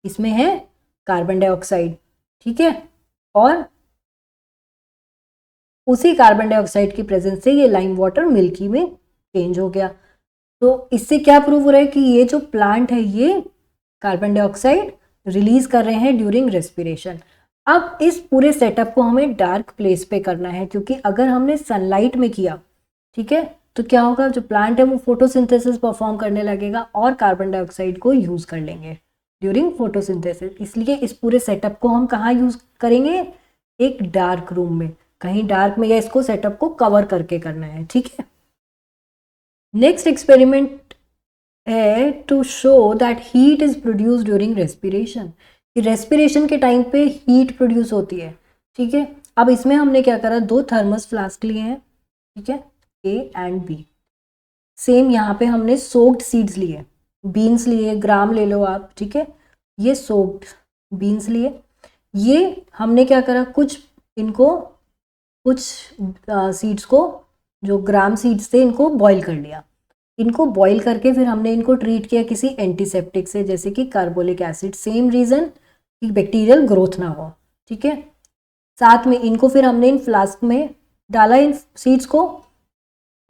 इसमें है कार्बन डाइऑक्साइड। ठीक है, और उसी कार्बन डाइऑक्साइड की प्रेजेंस से ये लाइम वाटर मिल्की में चेंज हो गया। तो इससे क्या प्रूव हो रहा है कि ये जो प्लांट है ये कार्बन डाइऑक्साइड रिलीज कर रहे हैं ड्यूरिंग रेस्पिरेशन। अब इस पूरे सेटअप को हमें डार्क प्लेस पे करना है, क्योंकि अगर हमने सनलाइट में किया, ठीक है, तो क्या होगा, जो प्लांट है वो फोटोसिंथेसिस परफॉर्म करने लगेगा और कार्बन डाइऑक्साइड को यूज कर लेंगे ड्यूरिंग फोटोसिंथेसिस। इसलिए इस पूरे सेटअप को हम कहाँ यूज करेंगे, एक डार्क रूम में, कहीं डार्क में, या इसको सेटअप को कवर करके करना है। ठीक है, नेक्स्ट एक्सपेरिमेंट है to show that heat is produce during respiration. Respiration के टाइम पे हीट प्रोड्यूस होती है। ठीक है, अब इसमें हमने क्या करा, 2 थर्मस फ्लास्क लिए हैं, ठीक है, ए एंड बी। सेम यहाँ पे हमने सोक्ड सीड्स लिए, बीन्स लिए, ग्राम ले लो आप, ठीक है, ये सोक्ड बीन्स लिए। ये हमने क्या करा, कुछ सीड्स को, जो ग्राम सीड्स थे, इनको बॉईल कर लिया। इनको बॉईल करके फिर हमने इनको ट्रीट किया किसी एंटीसेप्टिक से, जैसे कि कार्बोलिक एसिड। सेम रीज़न कि बैक्टीरियल ग्रोथ ना हो। ठीक है, साथ में इनको फिर हमने इन फ्लास्क में डाला, इन सीड्स को,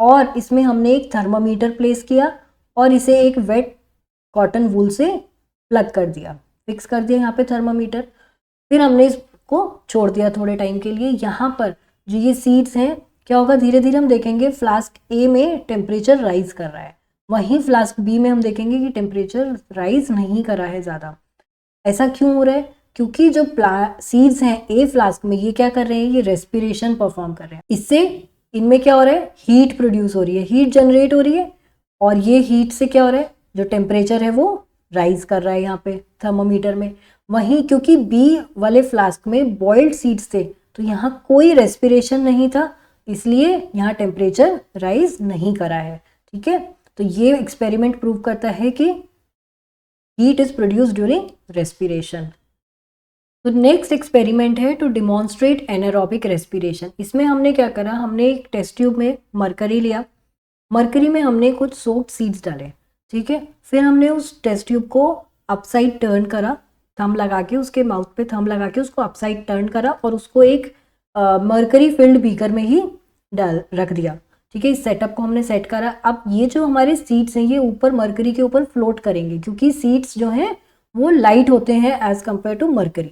और इसमें हमने एक थर्मामीटर प्लेस किया और इसे एक वेट कॉटन वूल से प्लग कर दिया, फिक्स कर दिया यहाँ पे थर्मामीटर। फिर हमने इसको छोड़ दिया थोड़े टाइम के लिए। यहाँ पर जो ये सीड्स हैं, क्या होगा, धीरे धीरे हम देखेंगे फ्लास्क ए में टेम्परेचर राइज कर रहा है, वहीं फ्लास्क बी में हम देखेंगे कि टेम्परेचर राइज नहीं कर रहा है ज़्यादा। ऐसा क्यों हो रहा है, क्योंकि जो सीड्स हैं ए फ्लास्क में, ये क्या कर रहे हैं, ये रेस्पिरेशन परफॉर्म कर रहे हैं। इससे इनमें क्या हो रहा है, हीट प्रोड्यूस हो रही है, हीट जनरेट हो रही है, और ये हीट से क्या हो रहा है, जो टेम्परेचर है वो राइज कर रहा है यहाँ पे थर्मोमीटर में। वहीं क्योंकि बी वाले फ्लास्क में बॉइल्ड सीड्स थे, तो यहाँ कोई रेस्पिरेशन नहीं था, इसलिए यहाँ टेम्परेचर राइज नहीं करा है। ठीक है, तो ये एक्सपेरिमेंट प्रूव करता है कि heat is produce during respiration. तो नेक्स्ट एक्सपेरिमेंट है टू डिमॉन्स्ट्रेट एनारोबिक रेस्पिरेशन। इसमें हमने क्या करा, हमने एक टेस्ट ट्यूब में मरकरी लिया, मरकरी में हमने कुछ सोक्ड सीड्स डाले। ठीक है, फिर हमने उस टेस्ट ट्यूब को अपसाइड टर्न करा, थंब लगा के, उसके माउथ पे थंब लगा के उसको अपसाइड टर्न करा, और उसको एक मरकरी फिल्ड बीकर में ही रख दिया। ठीक है, इस सेटअप को हमने सेट करा। अब ये जो हमारे सीड्स हैं, ये ऊपर मरकरी के ऊपर फ्लोट करेंगे, क्योंकि सीड्स जो हैं वो लाइट होते हैं एज कम्पेयर टू मरकरी।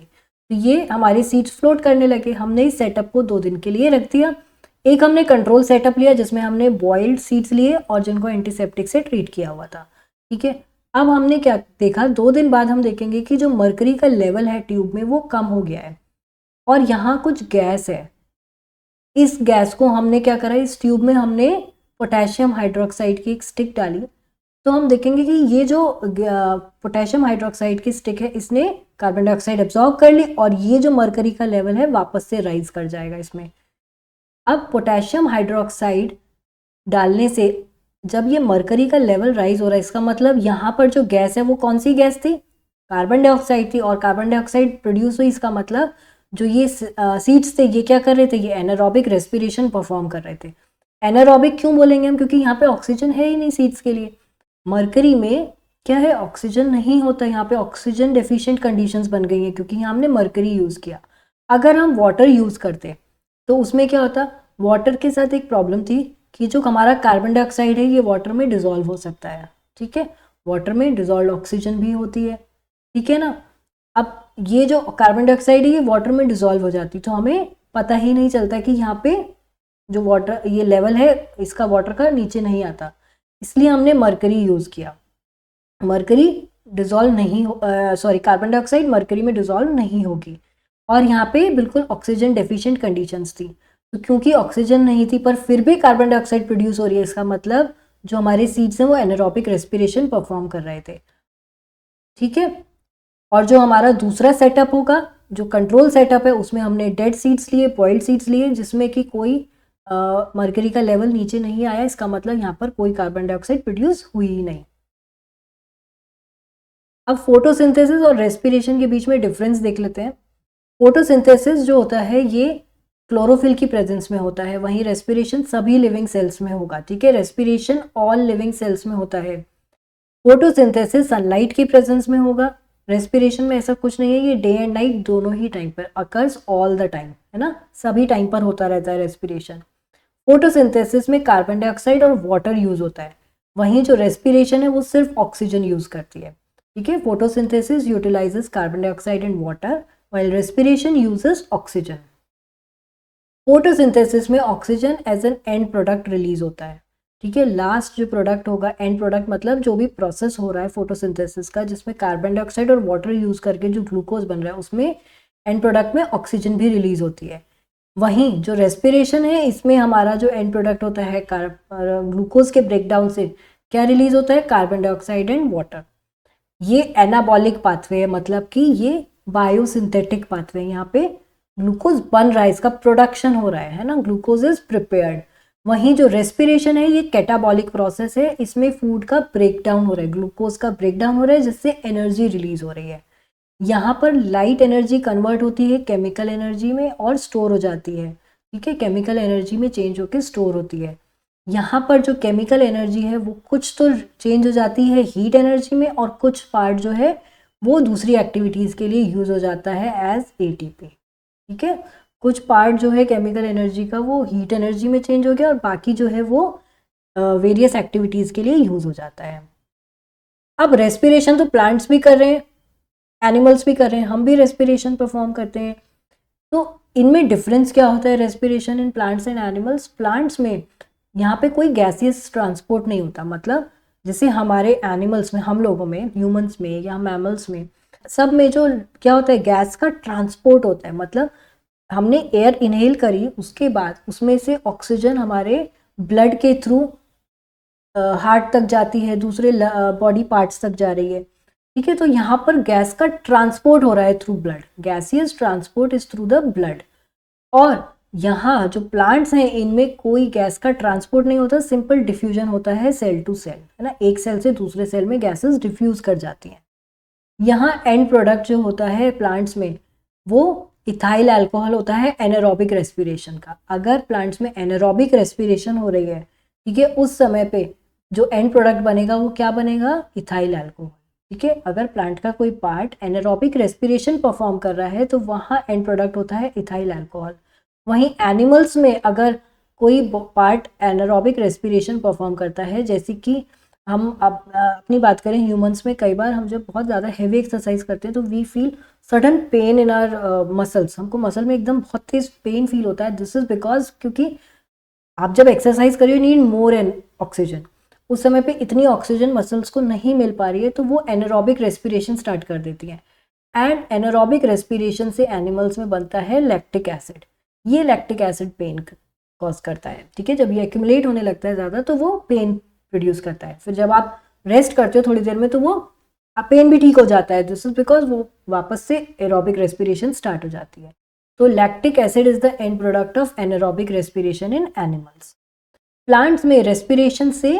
तो ये हमारे सीड्स फ्लोट करने लगे। हमने इस सेटअप को 2 दिन के लिए रख दिया। एक हमने कंट्रोल सेटअप लिया, जिसमें हमने बॉइल्ड सीड्स लिए और जिनको एंटीसेप्टिक से ट्रीट किया हुआ था। ठीक है, अब हमने क्या देखा, 2 दिन बाद हम देखेंगे कि जो मरकरी का लेवल है ट्यूब में वो कम हो गया है, और यहाँ कुछ गैस है। इस गैस को हमने क्या करा, इस ट्यूब में हमने पोटेशियम हाइड्रोक्साइड की एक स्टिक डाली। तो हम देखेंगे कि ये जो पोटेशियम हाइड्रोक्साइड की स्टिक है, इसने कार्बन डाइऑक्साइड एब्जॉर्ब कर ली, और ये जो मरकरी का लेवल है वापस से राइज कर जाएगा इसमें। अब पोटेशियम हाइड्रोक्साइड डालने से जब ये मरकरी का लेवल राइज हो रहा है, इसका मतलब यहाँ पर जो गैस है वो कौन सी गैस थी, कार्बन डाइऑक्साइड थी, और कार्बन डाइऑक्साइड प्रोड्यूस हुई। इसका मतलब जो ये सीड्स थे, ये क्या कर रहे थे, ये एनारोबिक रेस्पिरेशन परफॉर्म कर रहे थे। एनारोबिक क्यों बोलेंगे हम, क्योंकि यहाँ पे ऑक्सीजन है ही नहीं सीड्स के लिए। मरकरी में क्या है, ऑक्सीजन नहीं होता, यहाँ पे ऑक्सीजन डेफिशिएंट कंडीशंस बन गई हैं, क्योंकि यहाँ हमने मरकरी यूज़ किया। अगर हम वाटर यूज़ करते तो उसमें क्या होता, वाटर के साथ एक प्रॉब्लम थी कि जो हमारा कार्बन डाइऑक्साइड है ये वाटर में डिजोल्व हो सकता है। ठीक है, वाटर में डिजोल्व ऑक्सीजन भी होती है। ठीक है ना, अब ये जो कार्बन डाइऑक्साइड है ये वाटर में डिजोल्व हो जाती, तो हमें पता ही नहीं चलता कि यहाँ पे जो वाटर ये लेवल है इसका वाटर का नीचे नहीं आता, इसलिए हमने मरकरी यूज़ किया। मरकरी डिजोल्व नहीं कार्बन डाइऑक्साइड मरकरी में डिजोल्व नहीं होगी, और यहाँ पे बिल्कुल ऑक्सीजन डेफिशिएंट कंडीशंस थी। तो क्योंकि ऑक्सीजन नहीं थी पर फिर भी कार्बन डाइऑक्साइड प्रोड्यूस हो रही है, इसका मतलब जो हमारे सीड्स हैं वो एनारोबिक रेस्पिरेशन परफॉर्म कर रहे थे। ठीक है, और जो हमारा दूसरा सेटअप होगा, जो कंट्रोल सेटअप है, उसमें हमने डेड सीड्स लिए, बॉइल्ड सीड्स लिए, जिसमें कि कोई मरकरी का लेवल नीचे नहीं आया। इसका मतलब यहाँ पर कोई कार्बन डाइऑक्साइड प्रोड्यूस हुई ही नहीं। अब फोटोसिंथेसिस और रेस्पिरेशन के बीच में डिफरेंस देख लेते हैं। फोटोसिंथेसिस जो होता है ये क्लोरोफिल की प्रेजेंस में होता है, वहीं रेस्पिरेशन सभी लिविंग सेल्स में होगा, ठीक है। रेस्पिरेशन ऑल लिविंग सेल्स में होता है। फोटोसिंथेसिस सनलाइट की प्रेजेंस में होगा। रेस्पिरेशन में ऐसा कुछ नहीं है, ये डे एंड नाइट दोनों ही टाइम पर अकर्स ऑल द टाइम, है ना, सभी टाइम पर होता रहता है रेस्पिरेशन। फोटोसिंथेसिस में कार्बन डाइऑक्साइड और वाटर यूज होता है, वहीं जो रेस्पिरेशन है वो सिर्फ ऑक्सीजन यूज करती है, ठीक है। Photosynthesis utilises carbon dioxide and water while respiration uses oxygen. Photosynthesis में oxygen as an end product release होता है, ठीक है। लास्ट जो प्रोडक्ट होगा, एंड प्रोडक्ट मतलब जो भी प्रोसेस हो रहा है फोटोसिंथेसिस का, जिसमें कार्बन डाइऑक्साइड और वाटर यूज करके जो ग्लूकोज बन रहा है, उसमें एंड प्रोडक्ट में ऑक्सीजन भी रिलीज होती है। वहीं जो रेस्पिरेशन है, इसमें हमारा जो एंड प्रोडक्ट होता है ग्लूकोज के ब्रेकडाउन से क्या रिलीज होता है, कार्बन डाइऑक्साइड एंड वाटर। ये एनाबॉलिक पाथवे है, मतलब कि ये बायोसिंथेटिक पाथवे, यहाँ पे ग्लूकोज बन रहा है, इसका प्रोडक्शन हो रहा है ना, ग्लूकोज इज प्रिपेयर्ड। वहीं जो रेस्पिरेशन है ये कैटाबॉलिक प्रोसेस है, इसमें फूड का ब्रेकडाउन हो रहा है, ग्लूकोज का ब्रेकडाउन हो रहा है, जिससे एनर्जी रिलीज हो रही है। यहाँ पर लाइट एनर्जी कन्वर्ट होती है केमिकल एनर्जी में और स्टोर हो जाती है, ठीक है, केमिकल एनर्जी में चेंज होकर स्टोर होती है। यहाँ पर जो केमिकल एनर्जी है वो कुछ तो चेंज हो जाती है हीट एनर्जी में, और कुछ पार्ट जो है वो दूसरी एक्टिविटीज़ के लिए यूज हो जाता है एज एटीपी, ठीक है। कुछ पार्ट जो है केमिकल एनर्जी का वो हीट एनर्जी में चेंज हो गया, और बाकी जो है वो वेरियस एक्टिविटीज़ के लिए यूज हो जाता है। अब रेस्पिरेशन तो प्लांट्स भी कर रहे हैं, एनिमल्स भी कर रहे हैं, हम भी रेस्पिरेशन परफॉर्म करते हैं। तो इनमें डिफरेंस क्या होता है respiration in plants and animals? Plants में यहाँ पे कोई गैसियस ट्रांसपोर्ट नहीं होता, मतलब जैसे हमारे एनिमल्स में, हम लोगों में, ह्यूमंस में या मैमल्स में, सब में जो क्या होता है, गैस का ट्रांसपोर्ट होता है। मतलब हमने एयर इनहेल करी, उसके बाद उसमें से ऑक्सीजन हमारे ब्लड के थ्रू हार्ट तक जाती है, दूसरे बॉडी पार्ट्स तक जा रही है, ठीक है। तो यहाँ पर गैस का ट्रांसपोर्ट हो रहा है through blood, gaseous transport is through the blood. और यहाँ जो प्लांट्स हैं इनमें कोई गैस का ट्रांसपोर्ट नहीं होता, सिंपल डिफ्यूजन होता है सेल टू सेल, है ना, एक सेल से दूसरे सेल में गैसेस डिफ्यूज कर जाती हैं। यहाँ एंड प्रोडक्ट जो होता है प्लांट्स में वो इथाइल अल्कोहल होता है एनारोबिक रेस्पिरेशन का। अगर प्लांट्स में एनारोबिक रेस्पिरेशन हो रही है, ठीक है, उस समय पे जो एंड प्रोडक्ट बनेगा वो क्या बनेगा, इथाइल अल्कोहल, ठीक है। अगर प्लांट का कोई पार्ट एनारोबिक रेस्पिरेशन परफॉर्म कर रहा है तो वहाँ एंड प्रोडक्ट होता है इथाइल अल्कोहल। वहीं एनिमल्स में अगर कोई पार्ट एनारोबिक रेस्पिरेशन परफॉर्म करता है, जैसे कि हम अब अपनी बात करें ह्यूमंस में, कई बार हम जब बहुत ज़्यादा हैवी एक्सरसाइज करते हैं तो we feel sudden pain in our muscles, हमको मसल में एकदम बहुत तेज पेन फील होता है। दिस इज बिकॉज क्योंकि आप जब एक्सरसाइज कर रहे हो नीड मोर एन ऑक्सीजन, उस समय पे इतनी ऑक्सीजन मसल्स को नहीं मिल पा रही है, तो वो एनारोबिक रेस्पिरेशन स्टार्ट कर देती है। एंड एनारोबिक रेस्पिरेशन से एनिमल्स में बनता है लैक्टिक एसिड। ये लैक्टिक एसिड पेन कॉज करता है, ठीक है। जब ये एक्यूमुलेट होने लगता है ज़्यादा तो वो पेन प्रोड्यूस करता है। फिर जब आप रेस्ट करते हो थोड़ी देर में तो वो पेन भी ठीक हो जाता है। दिस इज बिकॉज वो वापस से एरोबिक रेस्पिरेशन स्टार्ट हो जाती है। तो lactic acid is the end product of anaerobic respiration in animals. Plants में रेस्पिरेशन से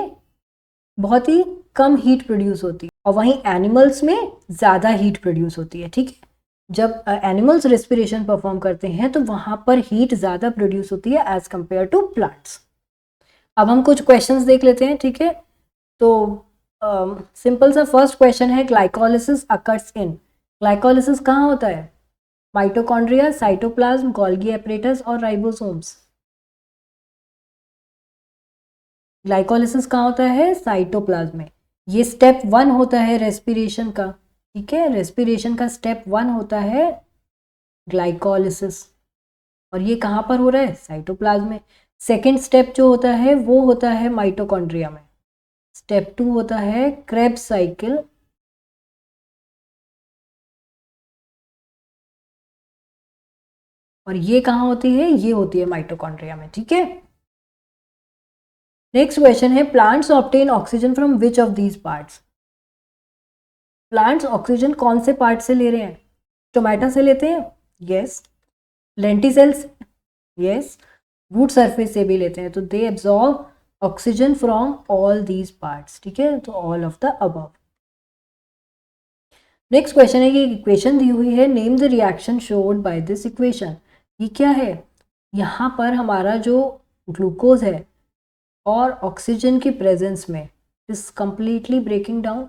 बहुत ही कम हीट प्रोड्यूस होती है, और वहीं एनिमल्स में ज़्यादा हीट प्रोड्यूस होती है, ठीक है। जब एनिमल्स रेस्पिरेशन परफॉर्म करते हैं तो वहाँ पर हीट ज़्यादा प्रोड्यूस होती है एज कंपेयर टू प्लांट्स। अब हम कुछ क्वेश्चंस देख लेते हैं, ठीक है। तो सिंपल सा फर्स्ट क्वेश्चन है, ग्लाइकोलिसिस अकर्स इन। ग्लाइकोलिसिस कहाँ होता है? माइटोकॉन्ड्रिया, साइटोप्लाज्म, गोल्गी एपरेटस और राइबोसोम्स। ग्लाइकोलिसिस कहाँ होता है? साइटोप्लाज्म में। ये स्टेप 1 होता है रेस्पिरेशन का, ठीक है। रेस्पिरेशन का स्टेप 1 होता है ग्लाइकोलिसिस, और ये कहाँ पर हो रहा है? साइटोप्लाज्म में। सेकेंड स्टेप जो होता है वो होता है माइटोकॉन्ड्रिया में। स्टेप 2 होता है क्रेब्स साइकिल, और ये कहाँ होती है? ये होती है माइटोकॉन्ड्रिया में, ठीक है। नेक्स्ट क्वेश्चन है, plants obtain oxygen from which of these parts. Plants oxygen कौन से पार्ट से ले रहे हैं? टोमेटो से लेते हैं, yes. Lenticels, yes. Root surface से भी लेते हैं। तो they absorb oxygen from all these parts, ठीक है। तो all of the above. Next question है कि इक्वेशन दी हुई है, name the reaction showed by this equation. ये क्या है, यहाँ पर हमारा जो ग्लूकोज है और ऑक्सीजन की प्रेजेंस में इज कंप्लीटली ब्रेकिंग डाउन,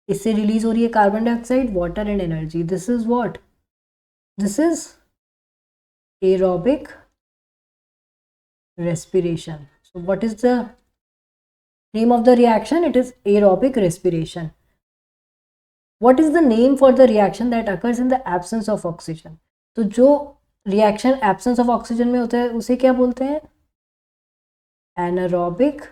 इससे रिलीज हो रही है carbon dioxide, water and energy. This is what, this is aerobic respiration. So what is the name of the reaction? It is aerobic respiration. What is the name for the reaction that occurs in the absence of oxygen? तो जो reaction absence of oxygen में होता है उसे क्या बोलते हैं? Anaerobic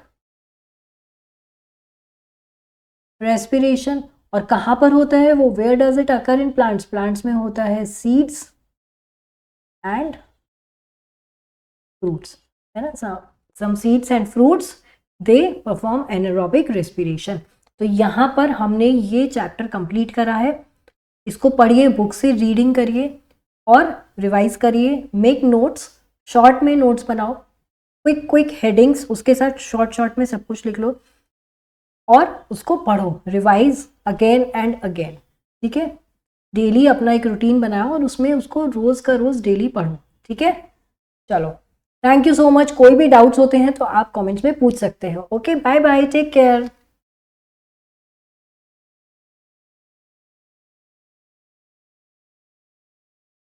respiration. और कहाँ पर होता है वो? Where does it occur in plants? Plants में होता है seeds and fruits, है ना? Some seeds and fruits they perform anaerobic respiration. तो यहाँ पर हमने ये चैप्टर कंप्लीट करा है। इसको पढ़िए, बुक से रीडिंग करिए और रिवाइज करिए, मेक नोट्स, शॉर्ट में नोट्स बनाओ, क्विक हेडिंग्स, उसके साथ शॉर्ट में सब कुछ लिख लो और उसको पढ़ो, रिवाइज अगेन एंड अगेन, ठीक है? डेली अपना एक रूटीन बनाओ और उसमें उसको रोज का रोज डेली पढ़ो, ठीक है? चलो, थैंक यू सो मच। कोई भी डाउट्स होते हैं तो आप कमेंट्स में पूछ सकते हो। Okay, bye bye, take care.